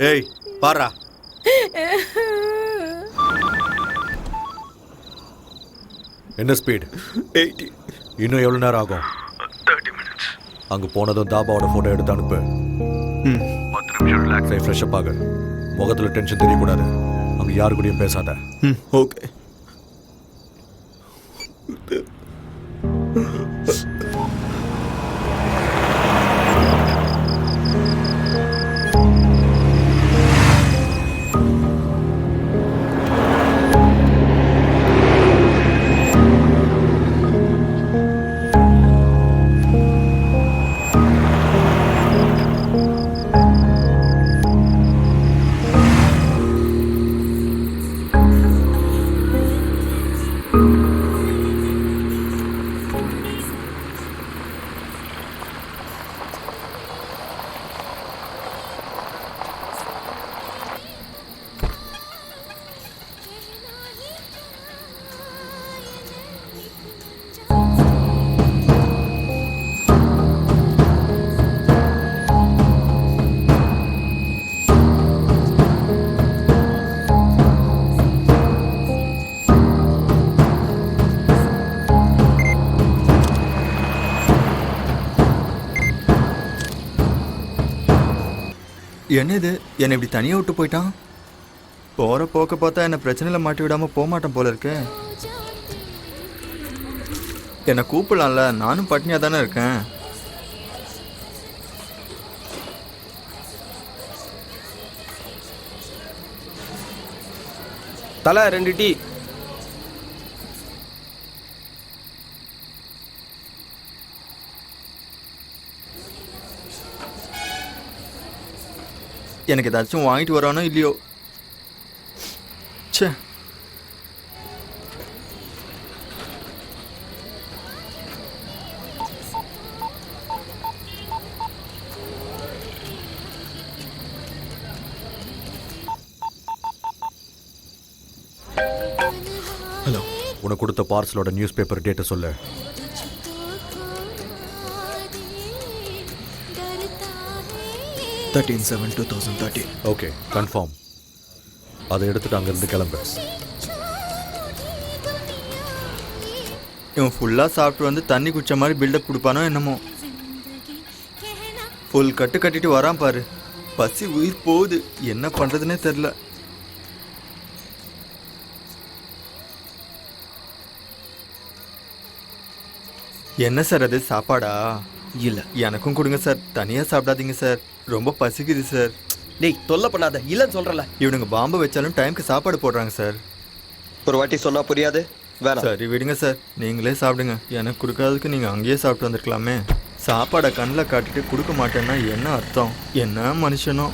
ஏய் பாரா என்ன ஸ்பீட் 80 இன்னும் எவ்வளவு நேரம் ஆகும் 30 minutes அங்க போனதும் தாபாவோட போட்டோ எடுத்து அனுப்பு 10 நிமிஷம் ரிலாக்ஸ் ஆகி ஃப்ரெஷ் அப் ஆகு முகத்துல டென்ஷன் தெரியக்கூடாது அங்க யாரு கூடயும் பேசாத ஓகே என்ன இது என்னை இப்படி தனியாக விட்டு போயிட்டான் போகிற போக்க பார்த்தா என்னை பிரச்சனையில் மாட்டி விடாமல் போக மாட்டேன் போல இருக்கு என்னை கூப்பிடலாம்ல நானும் பட்னியாக தானே இருக்கேன் தலை 2 டீ எனக்கு ஏதாச்சும் வாங்கிட்டு வரானோ இல்லையோ ச்சே ஹலோ உனக்கு கொடுத்த பார்சலோட நியூஸ் பேப்பர் டேட்டை சொல்லு 13/7/2013 ஓகே கன்ஃபார்ம் அதை எடுத்துட்டு அங்கேருந்து கிளம்பு இவன் ஃபுல்லாக சாப்பிட்டு வந்து தண்ணி குடிச்ச மாதிரி பில்டப் கொடுப்பானோ என்னமோ ஃபுல் கட்டு கட்டிட்டு வரான் பாரு பசி உயிர் போகுது என்ன பண்ணுறதுனே தெரில என்ன சார் அது சாப்பாடா இல்ல எனக்கும் கொடுங்க சார் தனியாக சாப்பிடாதீங்க சார் ரொம்ப பசிக்குது சார் டேய் தொல்லை பண்ணாத இல்லைன்னு சொல்றல இவனுங்க பாம்பு வச்சாலும் டைமுக்கு சாப்பாடு போடுறாங்க சார் ஒரு வாட்டி சொன்னா புரியாது வேணாம் சரி விடுங்க சார் நீங்களே சாப்பிடுங்க எனக்கு கொடுக்காததுக்கு நீங்கள் அங்கேயே சாப்பிட்டு வந்திருக்கலாமே சாப்பாடை கண்ணில் காட்டிட்டு கொடுக்க மாட்டேன்னா என்ன அர்த்தம் என்ன மனுஷனோ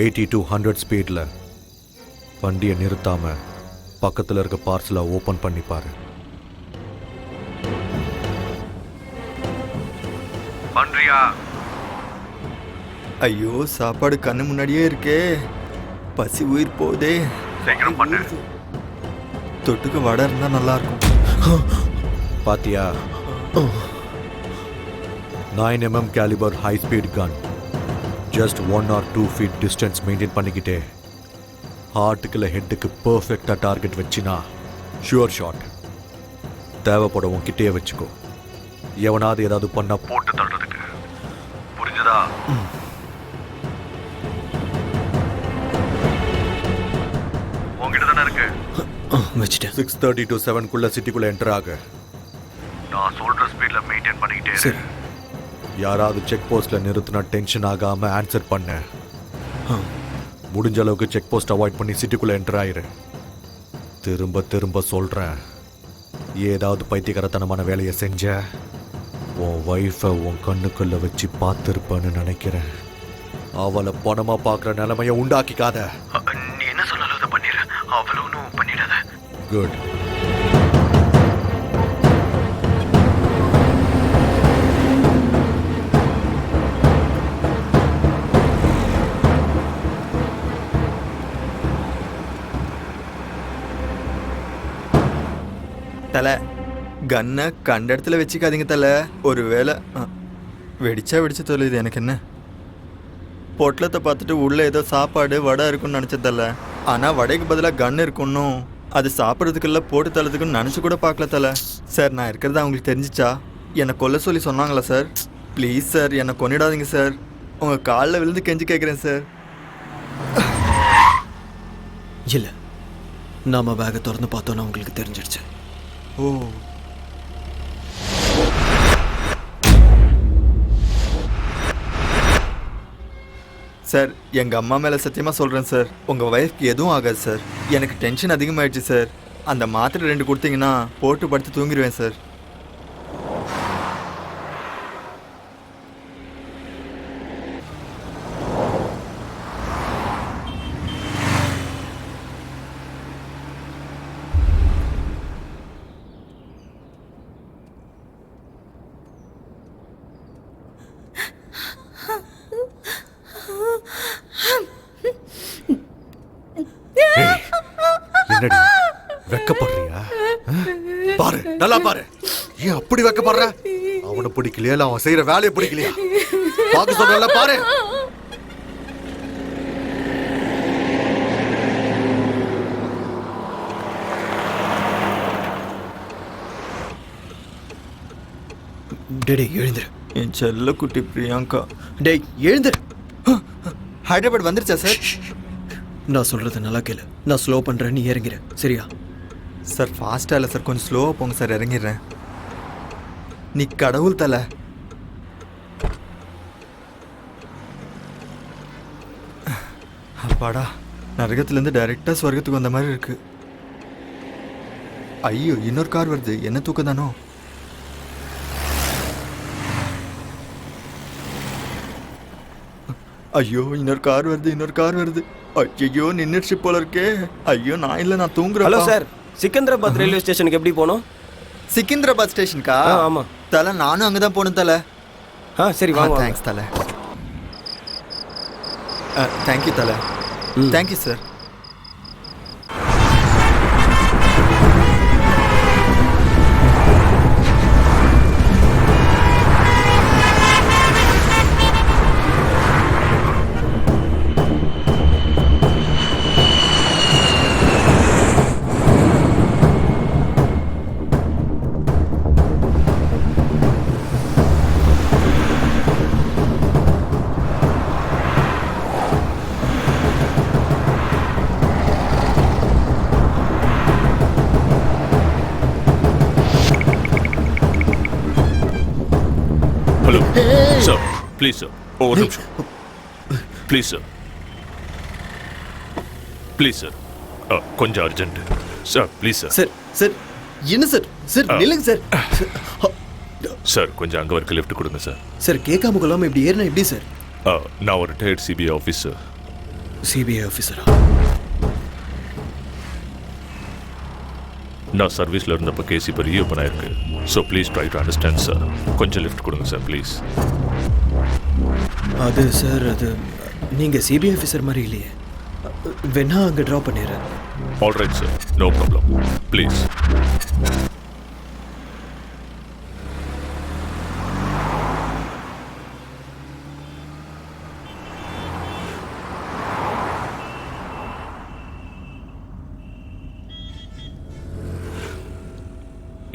எயிட்டி to 100 ஸ்பீடில் வண்டியை நிறுத்தாம பக்கத்தில் இருக்க பார்சலை ஓப்பன் பண்ணி பாரு பண்றியா ஐயோ சாப்பாடு கண்ணு முன்னாடியே இருக்கே பசி உயிர் போதே சீக்கிரம் பண்ணு தொட்டுக்கு வடை இருந்தால் நல்லா இருக்கும் பாத்தியா 9mm calibre high speed gun. Just 1 or 2 feet distance maintain பண்ணிக்கிட்டே ஹார்ட்டுக்கு இல்லை ஹெட்டுக்கு பர்ஃபெக்டாக டார்கெட் வச்சினா ஷுவர் ஷாட். தேவைப்படவும் கிட்டேயே வச்சுக்கோ. எவனாவது ஏதாவது பண்ணா போட்டு தள்ளுறதுக்கு. புரிஞ்சதா? உங்ககிட்ட தானே இருக்கு. வச்சுட்டேன். 6:30 to 7 சிட்டிக்குள்ள என்டர் ஆகு. நான் சொல்ற ஸ்பீட்ல மெயின்டைன் பண்ணிக்கிட்டே இரு. சரி. யாராவது செக் போஸ்ட்ல நிறுத்தினா டென்ஷன் ஆகாம ஆன்சர் பண்ண. முடிஞ்ச அளவுக்கு செக் போஸ்ட் அவாய்ட் பண்ணி சிட்டிக்குள்ள என்டர் ஆயிரு. திரும்ப திரும்ப சொல்றேன், ஏதாவது பைத்தியக்காரத்தனமான வேலையை செஞ்ச உன் ஒய்ஃபை உன் கண்ணுக்குள்ள வச்சு பார்த்துருப்பேன்னு நினைக்கிறேன். அவளை பணமா பார்க்குற நிலைமையை உண்டாக்கிக்காத. நீ என்ன சொன்னாலும் அதை பண்ணிடுற. அவ்வளோ ஒன்றும் பண்ணிடாத. குட். தலை கன்னை கண்ட இடத்துல வச்சுக்காதீங்க தலை. ஒரு வேளை வெடிச்சு தொலையுது. எனக்கு என்ன, பொட்டலத்தை பார்த்துட்டு உள்ளே ஏதோ சாப்பாடு வடை இருக்குன்னு நினச்சதில்ல. ஆனால் வடைக்கு பதிலாக கன் இருக்குன்னும் அது சாப்பிட்றதுக்குள்ள போட்டு தள்ளதுக்குன்னு நினச்சி கூட பார்க்கல தலை. சார், நான் இருக்கிறது அவங்களுக்கு தெரிஞ்சிச்சா என்னை கொல்ல சொல்லி சொன்னாங்களா சார்? ப்ளீஸ் சார், என்னை கொன்னிடாதீங்க சார். உங்கள் காலில் விழுந்து கெஞ்சி கேட்குறேன் சார். இல்லை, நாம பேக்கை திறந்து பார்த்தோன்னா உங்களுக்கு தெரிஞ்சிடுச்சு. ஓ, சார், எங்கள் அம்மா மேலே சத்தியமாக சொல்கிறேன் சார், உங்கள் ஒய்ஃப்க்கு எதுவும் ஆகாது சார். எனக்கு டென்ஷன் அதிகமாகிடுச்சு சார். அந்த மாத்திரை 2 கொடுத்தீங்கன்னா போட்டு படுத்து தூங்கிடுவேன் சார். என்னடி வெக்கப்படுறியா? பாரு, நல்லா பாரு. ஏன் அப்படி வெக்கப்படுற? அவனை பிடிக்கலையா இல்ல அவன் செய்யற வேலையை பிடிக்கலையா? பாக்க சொல்றல பாரு. டேய் எழுந்துரு. என் செல்ல குட்டி பிரியங்கா. டேய் எழுந்துரு. ஹைதராபாத் வந்துருச்சா சார்? நான் சொல்றது நல்லா கேளு. நான் ஸ்லோ பண்றேன், நீ இறங்கிற. சரியா? சார் ஃபாஸ்ட்டாக இல்லை சார், கொஞ்சம் ஸ்லோவாக போங்க சார். இறங்கிடுறேன். நீ கடவுள் தலை. அப்பாடா, நரகத்துலேருந்து டைரெக்டாக ஸ்வர்க்கத்துக்கு வந்த மாதிரி இருக்கு. ஐயோ, இன்னொரு கார் வருது. என்ன தூக்கம் தானோ? ஐயோ, இன்னொரு கார் வருது. ஐயோ, நின்றுச்சு போல இருக்கே. ஐயோ, நான் இல்லை, நான் தூங்குறேன். ஹலோ சார், சிக்கந்தராபாத் ரயில்வே ஸ்டேஷனுக்கு எப்படி போகணும்? சிக்கிந்திராபாத் ஸ்டேஷனுக்கா? ஆமாம் தலை, நானும் அங்கே தான் போகணும் தலை. சரி வாங்க. தேங்க்ஸ் தலை. தேங்க்யூ தலை. Thank you sir. Hello sir, please sir, ஒரு நிமிஷம் ப்ளீஸ் சார், ப்ளீஸ் சார், கொஞ்சம் urgent sir, please sir. Sir sir என்ன சார்? சார் நில்லுங்க சார். சார், கொஞ்சம் அங்கே வரைக்கும் லிஃப்ட் கொடுங்க சார். சார் கேட்காம கொள்ளாமல் இப்படி ஏறினா எப்படி சார்? நான் ஒரு ரிட்டையர்ட் சிபிஐ ஆஃபீஸர். சிபிஐ ஆஃபீஸரா? நான் சர்வீஸில் இருந்தப்போ கேஸ் இப்போ ரீஓப்பன் ஆயிருக்கு. So please try to understand sir. கொஞ்சம் லிஃப்ட் கொடுங்க சார் ப்ளீஸ். அது சார், அது நீங்கள் சிபிஐ ஆஃபீஸர் மாதிரி இல்லையே. வேணா அங்கே ட்ராப் பண்ணிடுறேன். Alright sir, no problem, please.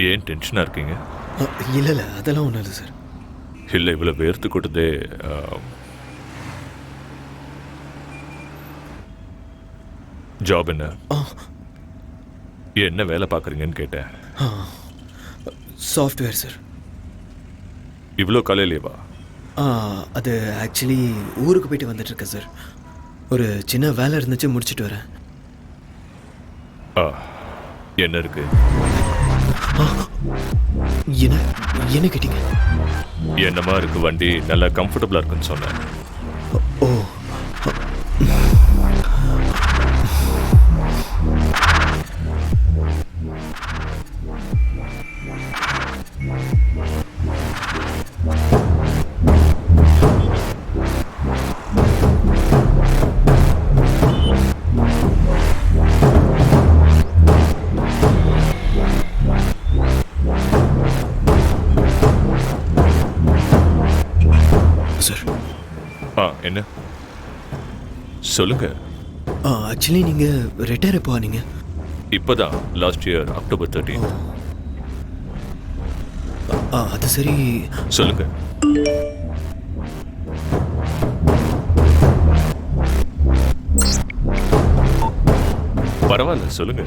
ஏன் டென்ஷனாக இருக்கீங்க? இல்லை இல்லை அதெல்லாம் ஒன்றும் இல்லை சார். இல்லை இவ்வளோ வேர்த்து கொட்டுதே. ஜாப் என்ன? என்ன வேலை பார்க்குறீங்கன்னு கேட்டேன். Software sir. இவ்வளோ காலையிலேவா? அது ஆக்சுவலி ஊருக்கு போயிட்டு வந்துட்டுருக்கேன் சார். ஒரு சின்ன வேலை இருந்துச்சு, முடிச்சுட்டு வரேன். என்ன இருக்கு? என்ன என்ன கேட்டீங்க? என்னமா இருக்கு வண்டி? நல்லா கம்ஃபர்டபுளாக இருக்குன்னு சொன்னேன். ஓ சார். என்ன சொல்லுங்க. ஆக்சுவலி நீங்கள் ரிட்டையர் எப்போ ஆனீங்க? இப்போதான் லாஸ்ட் இயர் October 13. அது சரி. சொல்லுங்க. பரவாயில்ல சொல்லுங்க.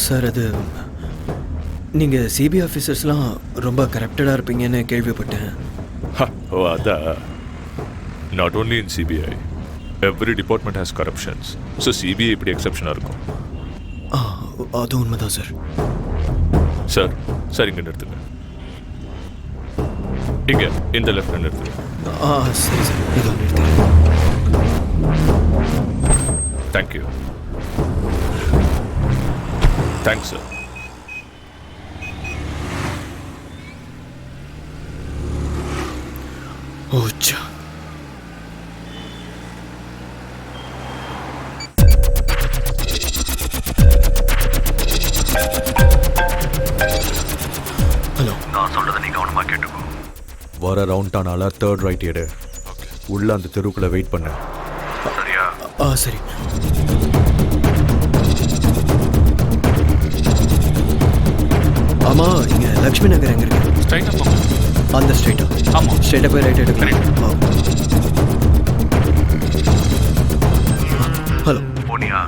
சார் அது நீங்கள் சிபிஐ ஆஃபீஸர்ஸ்லாம் ரொம்ப கரப்டடாக இருப்பீங்கன்னு கேள்விப்பட்டேன். ஓ அதான். Not only in CBI, every department has corruptions. So CBI இப்படி எக்ஸப்ஷனாக இருக்கும். அது உண்மைதான் சார். சார் சார் இங்கே நிறுத்துங்க. இங்கே இந்த லெஃப்டில் நிறுத்துங்க. சரி சார், இதோ நிறுத்துங்க. தேங்க்யூ. Thanks sir. ஓச்சா. ஹலோ. நான் சொல்றதை நீ கவனமா கேட்டுக்கோ. வர ரவுண்ட் ஆனால 3rd ரைட் எடு. உள்ள அந்த தெருவுக்குள்ள வெயிட் பண்ணு. சரியா? சரி. ஆமா, இங்க லக்ஷ்மி நகர் எங்க இருக்கு? ஸ்ட்ரைட்டாக போங்க. அந்த ஸ்ட்ரைட்டா? ஆமாம். ஸ்ட்ரைட்டாக போய் ரைட் எடுக்கிறேன். ஹலோ. போனியா?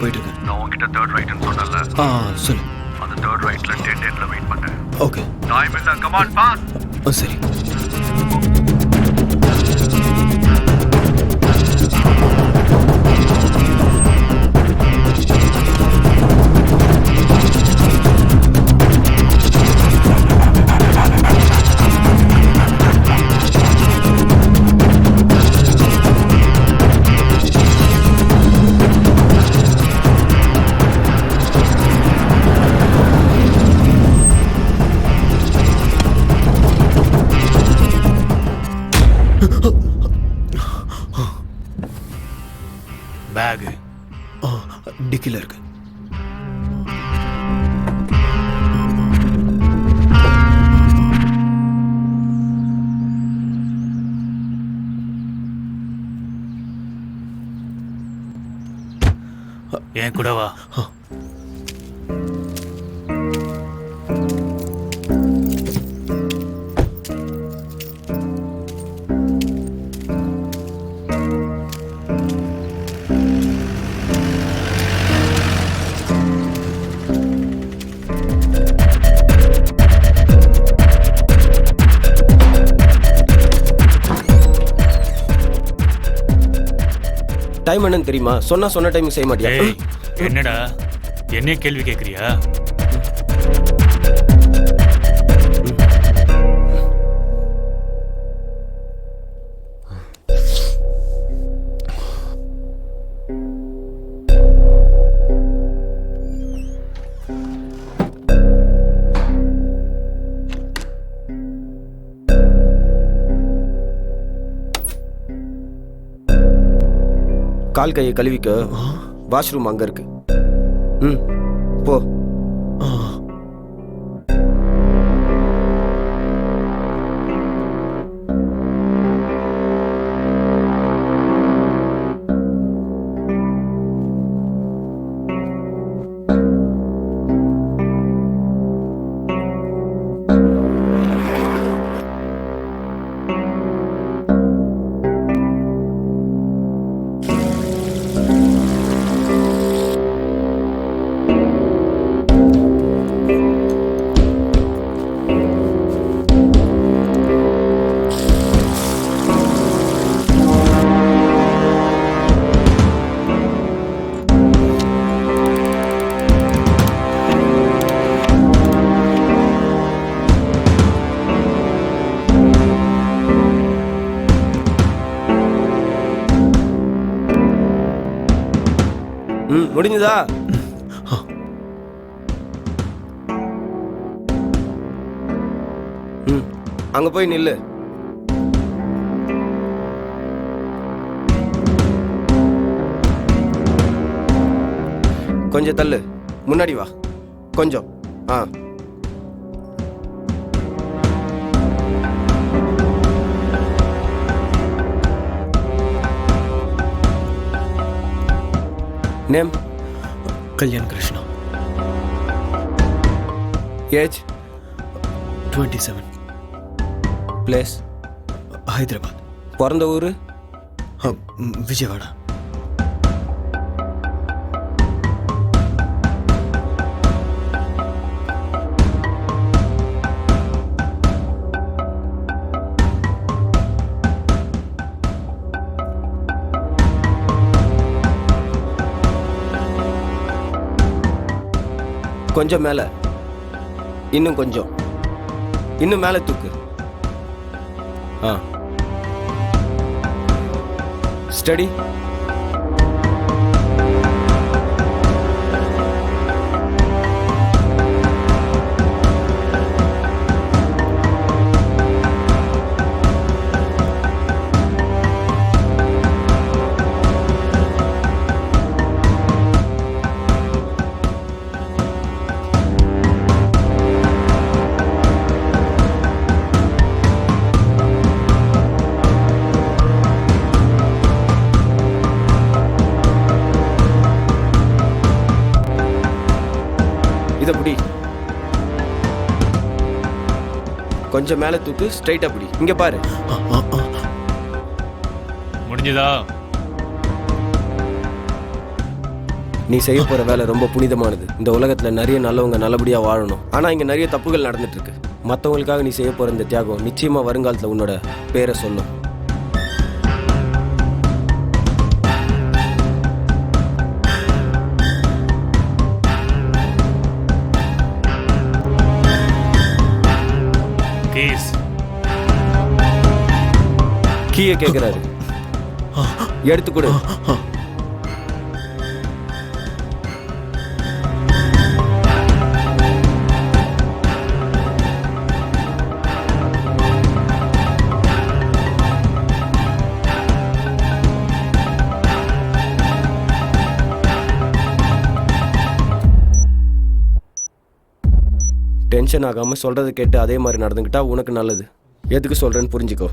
போயிட்டு இருக்கேன். நான் உன்கிட்ட 3rd ரைட்னு சொன்னல. சொல்லு. அந்த 3rd ரைட்ல 10:10ல வெயிட் பண்ணு. ஓகே. டைம் இல்ல, கம் ஆன் ஃபாஸ்ட். சரி. பேகு டிக்கில இருக்கு. என் கூட வா. டைம் என்னன்னு தெரியுமா? சொன்ன டைம் செய்ய மாட்டியா? ஏய், என்னடா என்ன கேள்வி கேட்குறியா? கால் கையை கழுவிக்க வாஷ்ரூம் அங்க இருக்கு. போ. முடிஞ்சுதா? ம், அங்க போய் நில்லு. கொஞ்சம் தள்ளு, முன்னாடி வா கொஞ்சம். ஆ, name? Kalyan Krishna. Age? 27. Place? Hyderabad. பிறந்த ஊர்? விஜயவாடா. கொஞ்சம் மேலே, இன்னும் கொஞ்சம், இன்னும் மேலே தூக்கு. ஆ, ஸ்டடி. இதை பிடி. கொஞ்சம் மேலே தூக்கு, ஸ்ட்ரைட்டா பிடி. இங்க பாரு. முடிஞ்சதா? நீ செய்ய போற வேலை ரொம்ப புனிதமானது. இந்த உலகத்துல நிறைய நல்லவங்க நல்லபடியா வாழணும். ஆனா இங்க நிறைய தப்புகள் நடந்துட்டு இருக்கு. மற்றவங்களுக்காக நீ செய்ய போற இந்த தியாகம் நிச்சயமா வருங்காலத்துல உன்னோட பேரை சொல்லும். கீயை கேட்கிறாரு, எடுத்து கொடு. டென்ஷன் ஆகாம சொல்றதை கேட்டு அதே மாதிரி நடந்துக்கிட்டா உனக்கு நல்லது. எதுக்கு சொல்றேன்னு புரிஞ்சுக்கோ.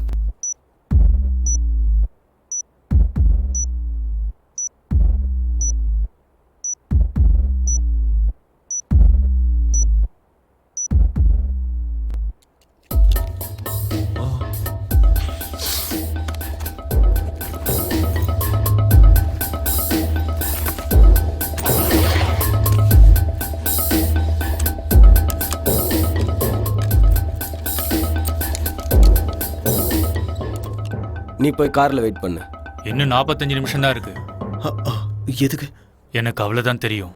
நீ போய் கார்ல வெயிட் பண்ணு. இன்னும் 45 நிமிஷம் தான் இருக்கு. எதுக்கு? எனக்கு அவ்வளவுதான் தெரியும்.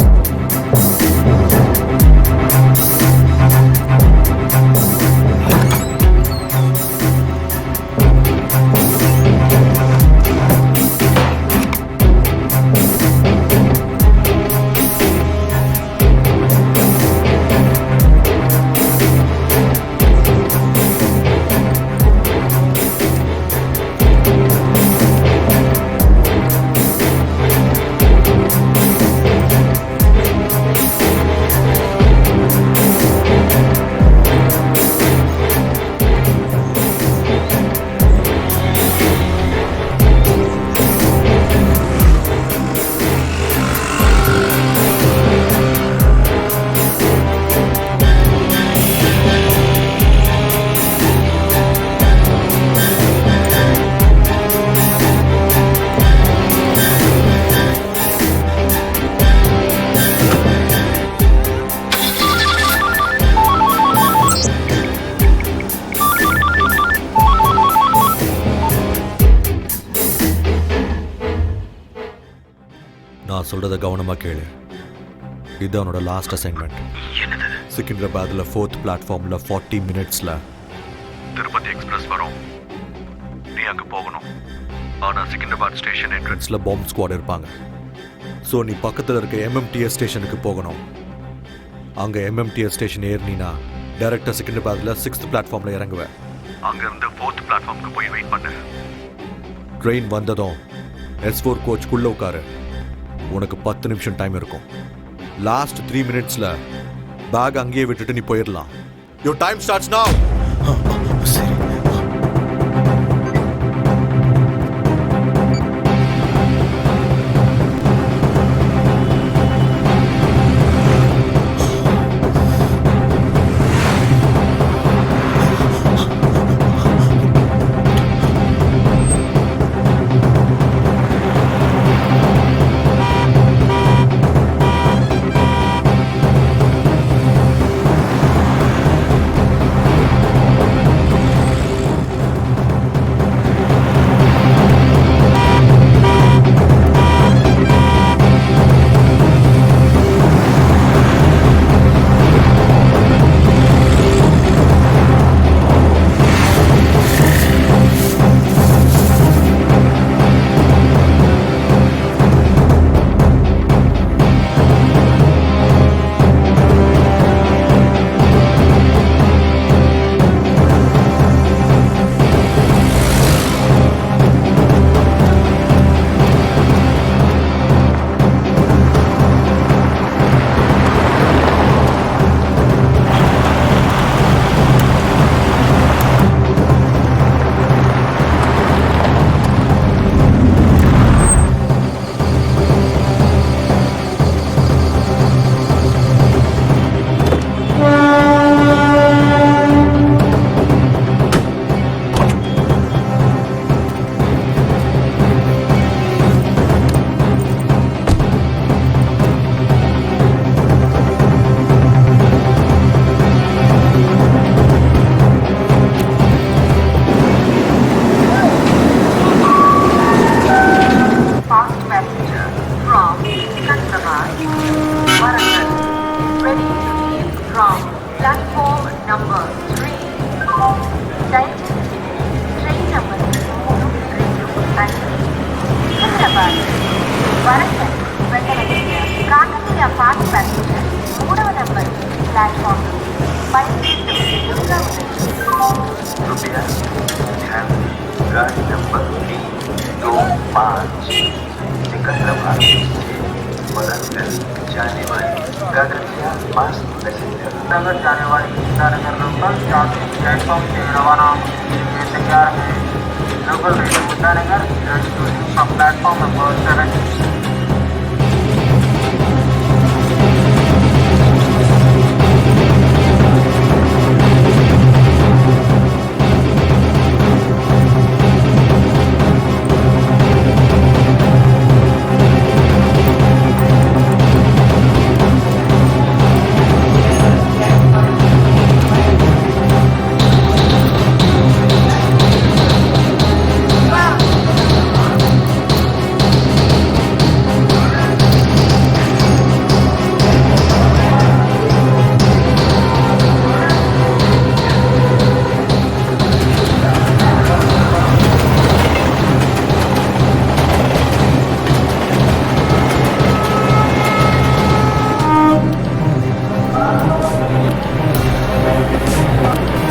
நான் சொல்றத கவனமா கேளு. இது அவனோட லாஸ்ட் அசைன்மெண்ட். சிக்கிந்திராபாத்ல 4th பிளாட்ஃபார்ம்ல 40 மினிட்ஸ்ல திருப்பதி எக்ஸ்பிரஸ் வரும். நீ அங்க போகணும். ஆனா சிக்கிந்திராபாத் ஸ்டேஷன் என்ட்ரன்ஸ்ல பாம்பு ஸ்குவாட் இருப்பாங்க. ஸோ நீ பக்கத்தில் இருக்க எம்எம்டிஎஸ் ஸ்டேஷனுக்கு போகணும். அங்கே எம்எம்டிஎஸ் ஸ்டேஷன் ஏறினா டைரக்டாக செகண்டராபாத்தில் 6th பிளாட்ஃபார்மில் இறங்குவேன். அங்கேருந்து 4th பிளாட்ஃபார்முக்கு போய் வெயிட் பண்ணு. ட்ரெயின் வந்ததும் S4 கோச்சுக்குள்ளே உட்காரு. உனக்கு 10 நிமிஷம் டைம் இருக்கும். லாஸ்ட் 3 மினிட்ஸில் பேக் அங்கேயே விட்டுட்டு நீ போயிடலாம். Your time starts now. சரி.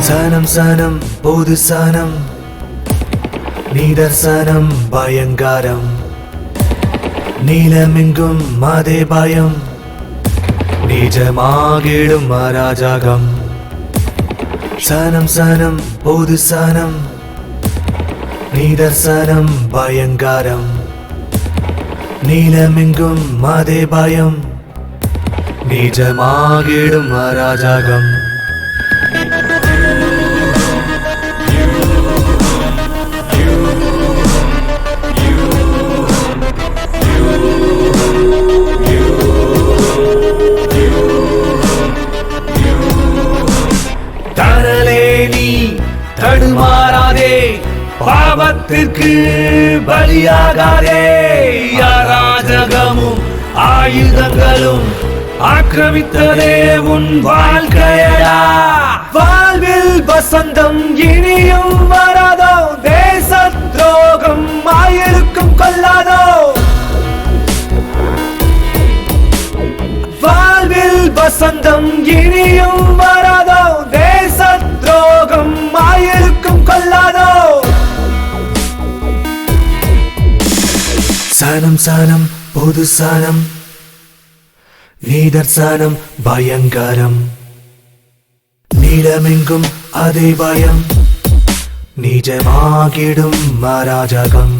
சனம் சனம் பொது சனம் நிதர்சனம் பயங்காரம் நீலமெங்கும் மாதே பயம் நிஜமாகிடும் அராஜகம் சனம் சனம் பொது சனம் நிதர்சனம் பயங்காரம் நீலமெங்கும் மாதே பயம் நிஜமாகிடும் அராஜகம் தடுமாறாதே பாவத்திற்கு பலியாகாதே அராஜகமும் ஆயுதங்களும் ஆக்கிரமித்ததே உன் வாழ்க்கையடா வாழ்வில் வசந்தம் இனியும் வராதோ தேச துரோகம் ஆயிருக்கும் கொள்ளாதோ வசந்தம் இனியும் வராதோ தேச துரோகம் ஆயிருக்கும் கொள்ளாதோ சனம் சனம் பொது சனம் நீதர்சனம் பயங்கரம் நீளமெங்கும் அதே பயம் நிஜமாகிடும் மராஜகம்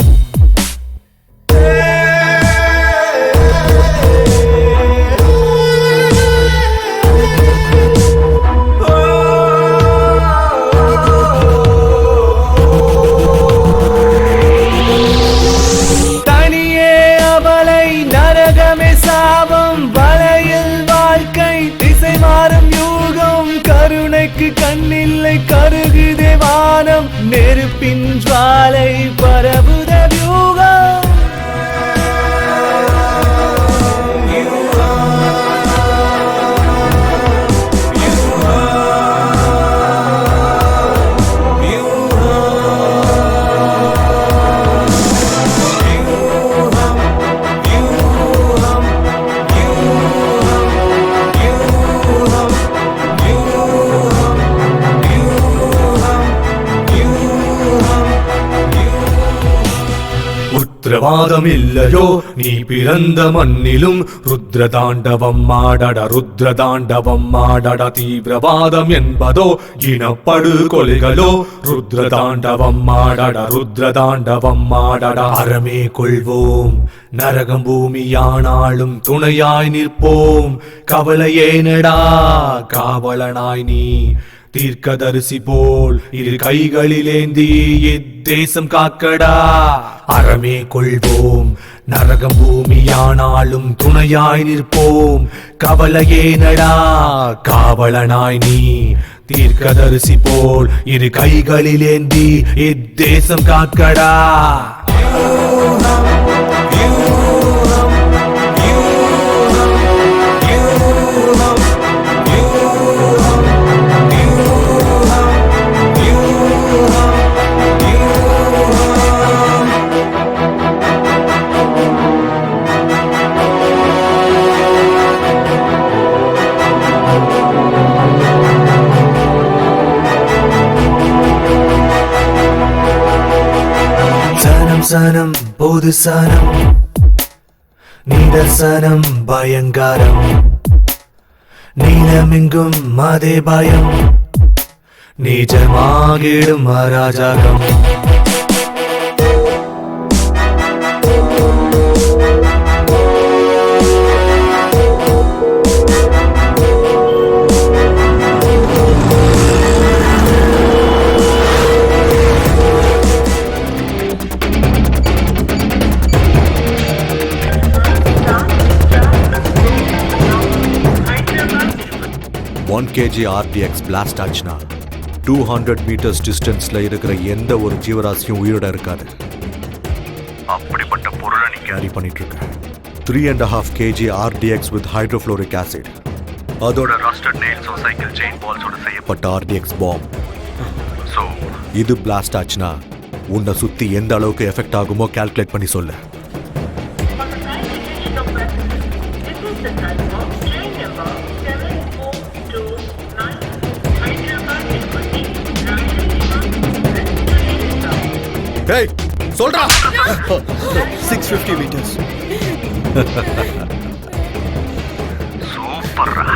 தனியே அவளை நரகமே சாபம் வலையில் வாழ்க்கை திசை மாறும் யூகம் கருணைக்கு கண்ணில்லை கருகுதே வானம் நெருப்பின் ஜுவாலை பரவுத வியூகம் உத்திரவாதம் இல்லையோ நீ பிறந்த மண்ணிலும் ருத்ர தாண்டவம் ஆடட தீவிரவாதம் என்பதோ இனப்படு கொலைகளோ ருத்ர தாண்டவம் ஆடட அறமே கொள்வோம் நரகம் பூமியானாலும் துணையாய் நிற்போம் கவலையேனடா காவலனாய் நீ தீர்க்கதரிசி போல் இரு கைகளிலேந்தி இத்தேசம் காக்கடா அறமே கொள்வோம் நரகம் பூமியானாலும் துணையாய் நிற்போம் கவலையேனடா காவலனாய் நீ தீர்க்கதரிசி போல் இரு கைகளிலேந்தி இத்தேசம் காக்கடா சனம் பொது சனம் நீதர்சனம் பயங்கரம் நீளமெங்கும் அதே பயம் நிஜமாகிடும் அராஜகம் kg RDX பிளாஸ்ட் ஆச்சுன்னா 200 மீட்டர்ஸ் டிஸ்டன்ஸ்ல இருக்கிற எந்த ஒரு ஜீவராசியும் உயிரோட இருக்காது. அப்படிப்பட்ட பொருளை நீ கேரி பண்ணிட்டு இருக்க. 3.5 kg RDX with hydrofluoric acid அதோட ரஸ்டட் நெயில்ஸோ சைக்கிள் செயின் பால்ஸோட செய்யப்பட்ட RDX பாம். ஸோ இது பிளாஸ்ட் ஆச்சுன்னா உன்னை சுத்தி எந்த அளவுக்கு எஃபெக்ட் ஆகுமோ கால்குலேட் பண்ணி சொல்லு. டேய் சொல்றா 650 மீட்டர்ஸ். சூப்பர்ரா.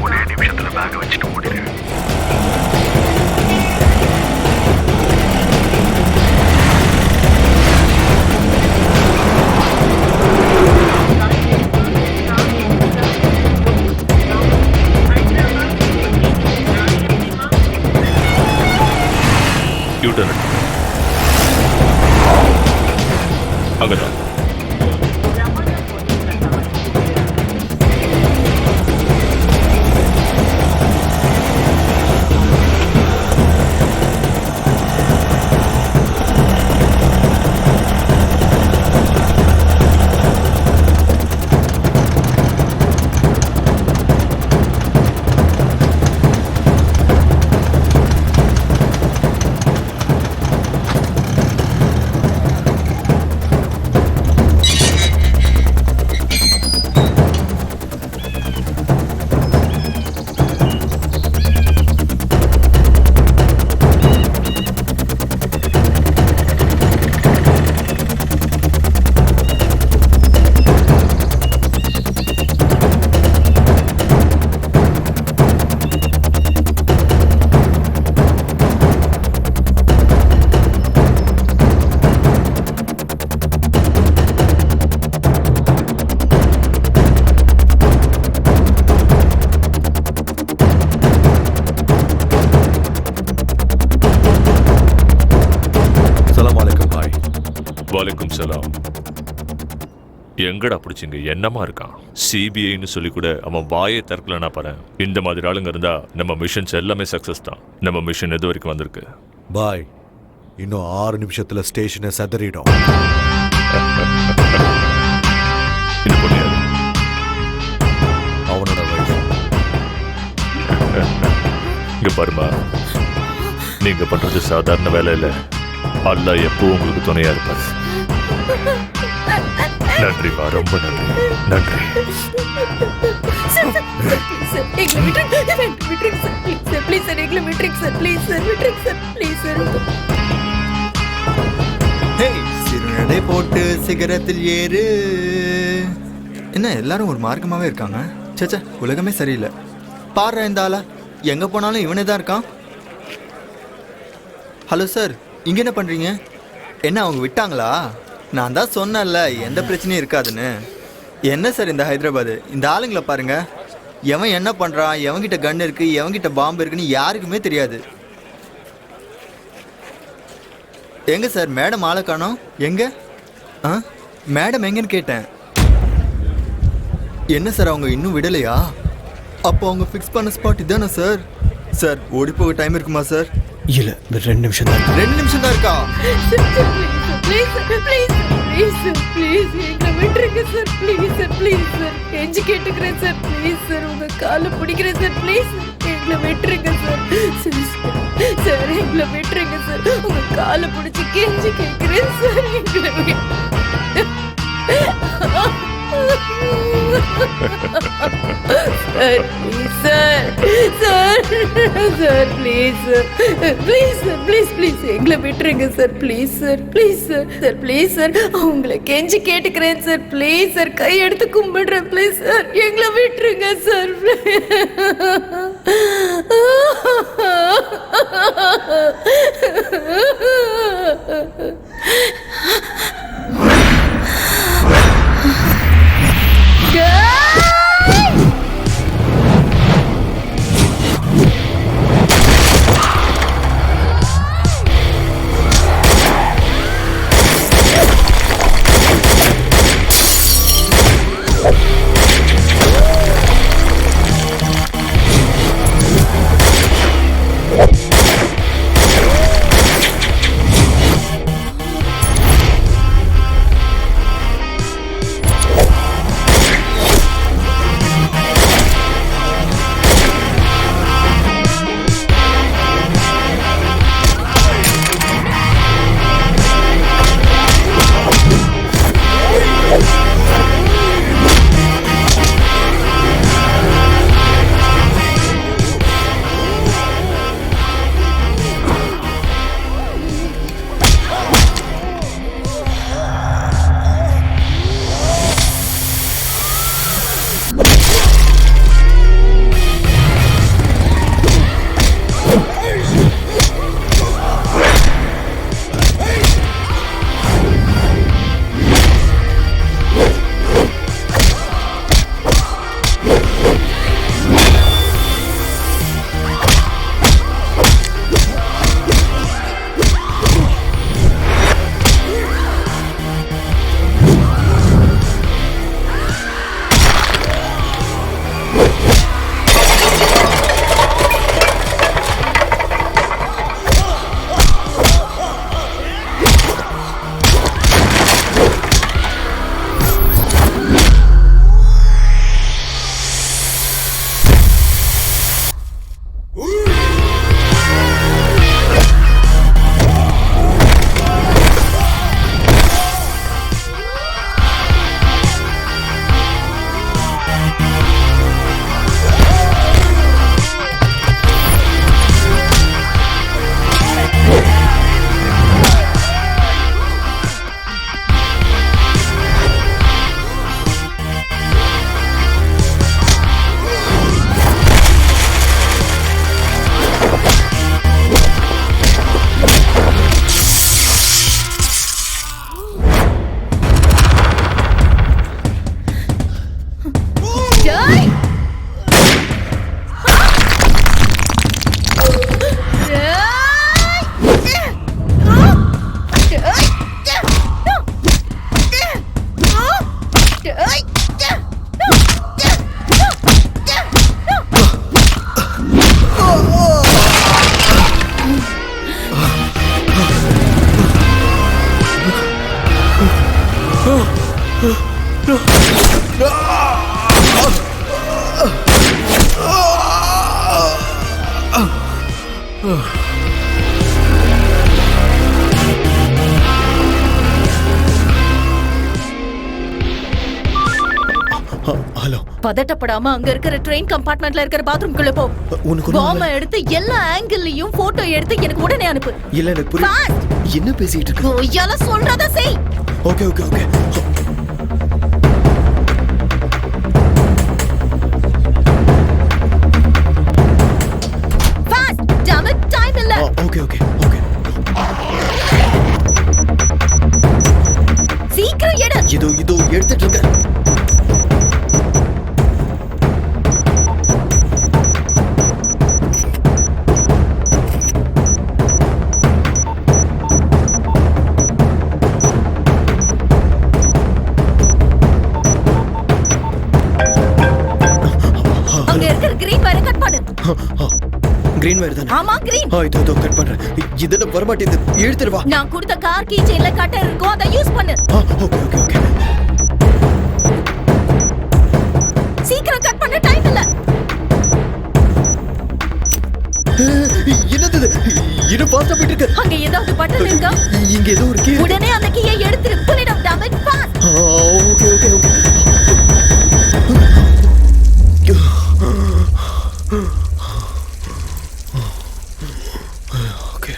ஒரே நிமிஷத்துல பேக் வச்சுட்டு ஓடிடு. யூட்டர்ன் அங்கதான். வலைக்கும் சலாம். எங்கடா பிடிச்சிங்க? என்னமா இருக்கான்? சிபிஐன்னு சொல்லி கூட அவன் வாயை திறக்கலனா பாரு. இந்த மாதிரி ஆளுங்க இருந்தா நம்ம மிஷன்ஸ் எல்லாமே சக்சஸ் தான். நம்ம மிஷன் எது வரைக்கும் வந்திருக்கு? பாய், இன்னும் 6 நிமிஷத்துல ஸ்டேஷனை சதறிடும். இது பண்ணியாது. அவனோட வயசு. இங்க பாருமா, நீங்க பண்றது சாதாரண வேலை இல்ல. அல்லாஹ் எப்பவும் உங்களுக்கு துணையா இருப்பாரு. நன்றிமா, ரொம்ப நன்றி. நன்றி. சிறுநடை போட்டு சிகரத்தில் ஏறு. என்ன எல்லாரும் ஒரு மார்க்கமாவே இருக்காங்க? சேச்சா, உலகமே சரியில்லை. பாடுற இந்த ஆளா, எங்க போனாலும் இவனே தான் இருக்கான். ஹலோ சார், இங்க என்ன பண்றீங்க? என்ன அவங்க விட்டாங்களா? நான் தான் சொன்னேன்ல எந்த பிரச்சனையும் இருக்காதுன்னு. என்ன சார் இந்த ஹைதராபாத், இந்த ஆளுங்களை பாருங்க. எவன் என்ன பண்றான், எவன்கிட்ட கன் இருக்கு, எவன்கிட்ட பாம்பு இருக்குன்னு யாருக்குமே தெரியாது. எங்க சார் மேடம் ஆளை காணோம்? எங்க? மேடம் எங்கன்னு கேட்டேன். என்ன சார் அவங்க இன்னும் விடலையா? அப்போ அவங்க ஃபிக்ஸ் பண்ண ஸ்பாட் இதானே சார்? சார் ஓடி போக டைம் இருக்குமா சார்? இல்ல, 2 நிமிஷம் தான். 2 நிமிஷம் தான் இருக்கா? கேட்டுக்கிறேன் சார், ப்ளீஸ் சார், உங்க காலை பிடிக்கிறேன் சார், ப்ளீஸ் எங்களை விட்டுருங்க சார். சார் எங்களை விட்டுருங்க சார், உங்க காலை பிடிச்சி கெஞ்சி கேட்கிறேன் சார், எங்களை sir sir sir please please sir, please please எங்களை விட்டுருங்க sir, please sir, please sir, sir please sir, உங்களை கெஞ்சி கேட்டுக்கிறேன் சார், ப்ளீஸ் சார், கை எடுத்து கும்பிடுறேன், ப்ளீஸ் சார், எங்களை விட்டுருங்க சார். ஹலோ. பதட்டப்படாம அங்க இருக்கிற ட்ரெயின் கம்பார்ட்மெண்ட்ல இருக்கிற பாத்ரூம்குள்ள போ. உனக்கு பாம்ப எடுத்து எல்லா ஆங்கிள்லயும் போட்டோ எடுத்து எனக்கு உடனே அனுப்பு. இல்ல எனக்கு புரியல. என்ன பேசிட்டு இருக்க? ஓயால சொல்றத செய். Okay okay okay. Fast. damn it, time இல்ல. Okay okay okay. சீக்கிரம் எடு. இதோ எடுத்துட்டு இருக்கேன். அங்க இருக்கிற கிரீன் வயரை கட் பண்ணு. கிரீன் வயர் தானே? ஆமா கிரீன். இதோ கட் பண்றேன். இதுல வர மாட்டேங்குது. எடுத்துட்டு வா. நான் கொடுத்த கார் கீ செயின்ல கட்டர் இருக்கும், அதை யூஸ் பண்ணு. Okay okay okay. சீக்கிரம் கட் பண்ண, டைம் இல்ல. என்னது இது? இது ஃபாஸ்டா போயிட்டு இருக்கு. அங்க ஏதாவது பட்டன் இருக்கா? இங்க ஏதோ ஒரு கீ. உடனே அந்த கீயை எடுத்துரு. Pull it up, damn it, fast. Okay okay okay. Okay.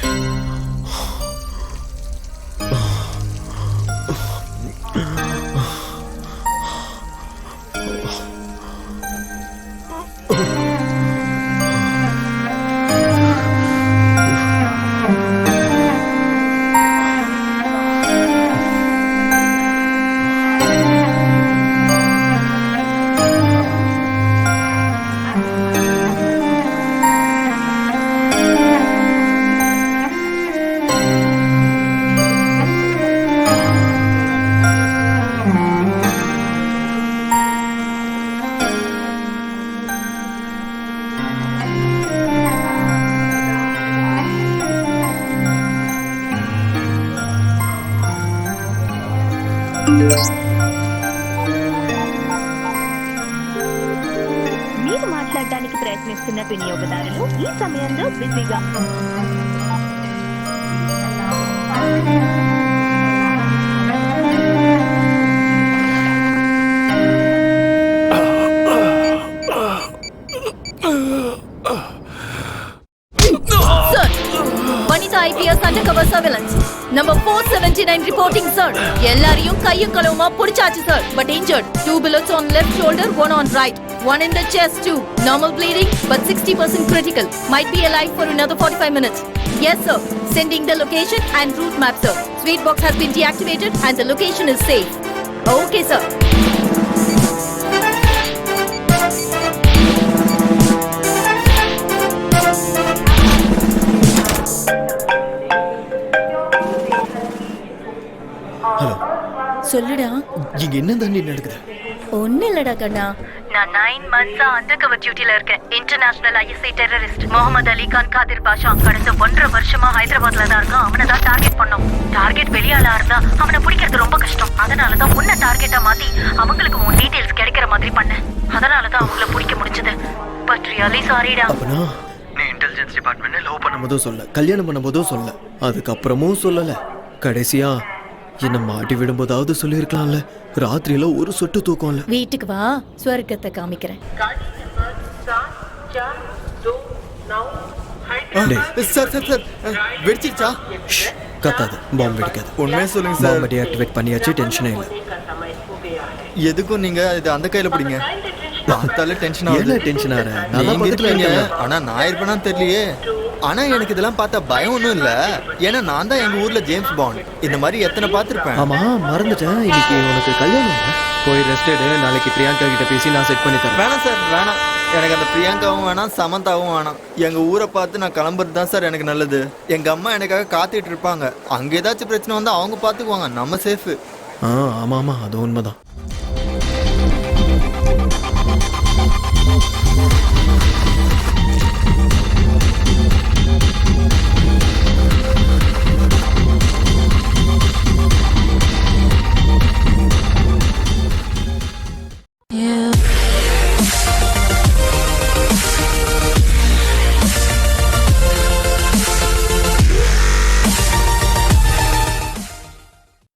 మీరు మాట్లాడడానికి ప్రయత్నిస్తున్న వినియోగదారులు ఈ సమయంలో బిజీగా Sir, Vanita IPS undercover surveillance. Number 479 reporting, sir. எல்லாரையும் கையும் களவுமா புடிச்சாச்சு, sir. But injured. 2 bullets on left shoulder, 1 on right. 1 in the chest too. Normal bleeding, but 60% critical. Might be alive for another 45 minutes. Yes, sir. Sending the location and route map, sir. Sweet box has been deactivated and the location is safe. Okay, sir. Hello. சொல்லுடா. இங்க என்ன தாண்டி நடக்குது? ஒண்ணு இல்லடா கண்ணா. நான் 9 months undercover டியூட்டில இருக்கேன். International ISI terrorist Mohammed Ali Khan Qadir பாஷா கடந்த 1.5 வருஷமா ஹைதராபாத்ல தான் இருக்கான். அவனை தான் டார்கெட் பண்ணோம். டார்கெட் வெளியாளா இருந்தா அவனை பிடிக்கிறது ரொம்ப கஷ்டம். அதனால தான் உன்னை டார்கெட்டா மாத்தி அவங்களுக்கு உன் டீடைல்ஸ் கிடைக்கிற மாதிரி பண்ணேன். அதனால தான் அவங்கள பிடிக்க முடிஞ்சது. பட் ரியலி சாரிடா. அப்பனா நீ இன்டெலிஜென்ஸ் டிபார்ட்மெண்ட்ல லவ் பண்ணும்போதும் சொல்ல, கல்யாணம் பண்ணும்போதும் சொல்ல, அதுக்கப்புறமும் சொல்லல. கடைசியா என்ன மாட்டி விடும்போதாவது சொல்லியிருக்கலாம்ல. ராத்திரியில ஒரு சொட்டு தூக்கம் இல்ல. வீட்டுக்கு வா, ஸ்வர்க்கத்தை காமிக்கிறேன். சார் சார் சார் வெடிச்சிருச்சா? கத்தாது, பாம்பு வெடிக்காது. உண்மையே சொல்லுங்க சார். பாம்பு டீஆக்டிவேட் பண்ணியாச்சு, டென்ஷனே இல்லை. எதுக்கும் நீங்க இது அந்த கையில பிடிங்க. பார்த்தாலே டென்ஷன் ஆகுது. என்ன டென்ஷன் ஆற? நீங்க இருக்கீங்க, ஆனா நான் இருப்பேனான்னு தெரியலையே. ஆனா எனக்கு இதெல்லாம் பார்த்தா பயம் ஒன்றும் இல்லை. ஏன்னா நான் தான் எங்க ஊர்ல ஜேம்ஸ் பாண்ட். இந்த மாதிரி எத்தனை பார்த்துருப்பேன். ஆமா, மறந்துட்டேன். இன்னைக்கு உனக்கு கல்யாணம். போய் ரெஸ்ட் எடு. நாளைக்கு பிரியங்கா கிட்ட பேசி நான் செட் பண்ணி தரேன். வேணாம் சார், வேணாம். எனக்கு அந்த பிரியங்காவும் வேணாம், சமந்தாவும் வேணாம். எங்க ஊரை பார்த்து நான் கிளம்புறது தான் சார் எனக்கு நல்லது. எங்க அம்மா எனக்காக காத்துட்டு இருப்பாங்க. அங்க ஏதாச்சும் பிரச்சனை வந்தா அவங்க பார்த்துக்குவாங்க. நம்ம சேஃபு. ஆமா ஆமா, அது உண்மைதான்.